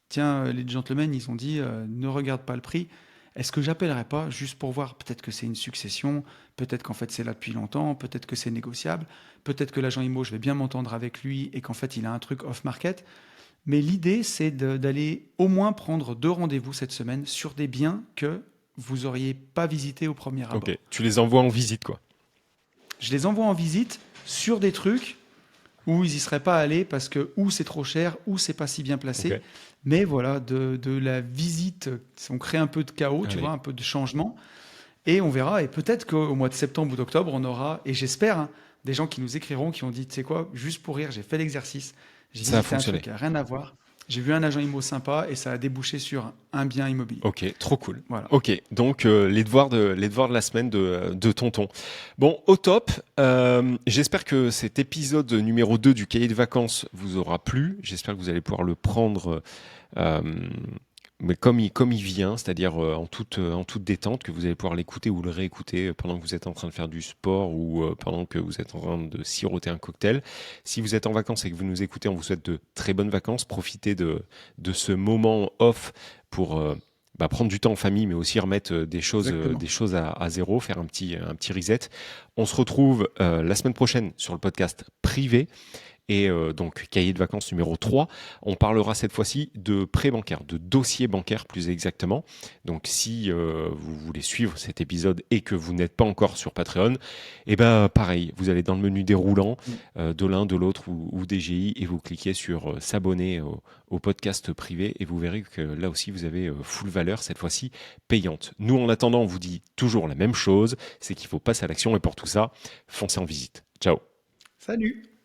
Tiens, les gentlemen, ils ont dit ne regarde pas le prix. Est-ce que j'appellerai pas juste pour voir? Peut-être que c'est une succession, peut-être qu'en fait c'est là depuis longtemps, peut-être que c'est négociable, peut-être que l'agent IMO, je vais bien m'entendre avec lui et qu'en fait il a un truc off-market. Mais l'idée, c'est d'aller au moins prendre 2 rendez-vous cette semaine sur des biens que vous auriez pas visités au premier Ok, abord. tu les envoies en visite, quoi. Je les envoie en visite sur des trucs où ils n'y seraient pas allés parce que ou c'est trop cher, ou c'est pas si bien placé. Ok, Mais voilà, de la visite, on crée un peu de chaos, tu allez. vois, un peu de changement. Et on verra. Et peut-être qu'au mois de septembre ou d'octobre, on aura, et j'espère, hein, des gens qui nous écriront, qui ont dit, tu sais quoi, juste pour rire, j'ai fait l'exercice. J'ai Ça a visité un fonctionné. truc qui n'a rien à voir. J'ai vu un agent immo sympa et ça a débouché sur un bien immobilier. Ok, trop cool. Voilà. Ok, donc les devoirs de la semaine de tonton. Bon, au top. J'espère que cet épisode numéro 2 du cahier de vacances vous aura plu. J'espère que vous allez pouvoir le prendre mais comme il vient, c'est-à-dire en toute détente, que vous allez pouvoir l'écouter ou le réécouter pendant que vous êtes en train de faire du sport ou pendant que vous êtes en train de siroter un cocktail. Si vous êtes en vacances et que vous nous écoutez, on vous souhaite de très bonnes vacances. Profitez de ce moment off pour prendre du temps en famille, mais aussi remettre des choses à zéro, faire un petit reset. On se retrouve la semaine prochaine sur le podcast privé. Et donc, cahier de vacances numéro 3, on parlera cette fois-ci de prêt bancaire, de dossier bancaire plus exactement. Donc, si vous voulez suivre cet épisode et que vous n'êtes pas encore sur Patreon, pareil, vous allez dans le menu déroulant de l'un, de l'autre ou DGI et vous cliquez sur s'abonner au podcast privé et vous verrez que là aussi, vous avez full valeur, cette fois-ci payante. Nous, en attendant, on vous dit toujours la même chose, c'est qu'il faut passer à l'action et pour tout ça, foncez en visite. Ciao. Salut!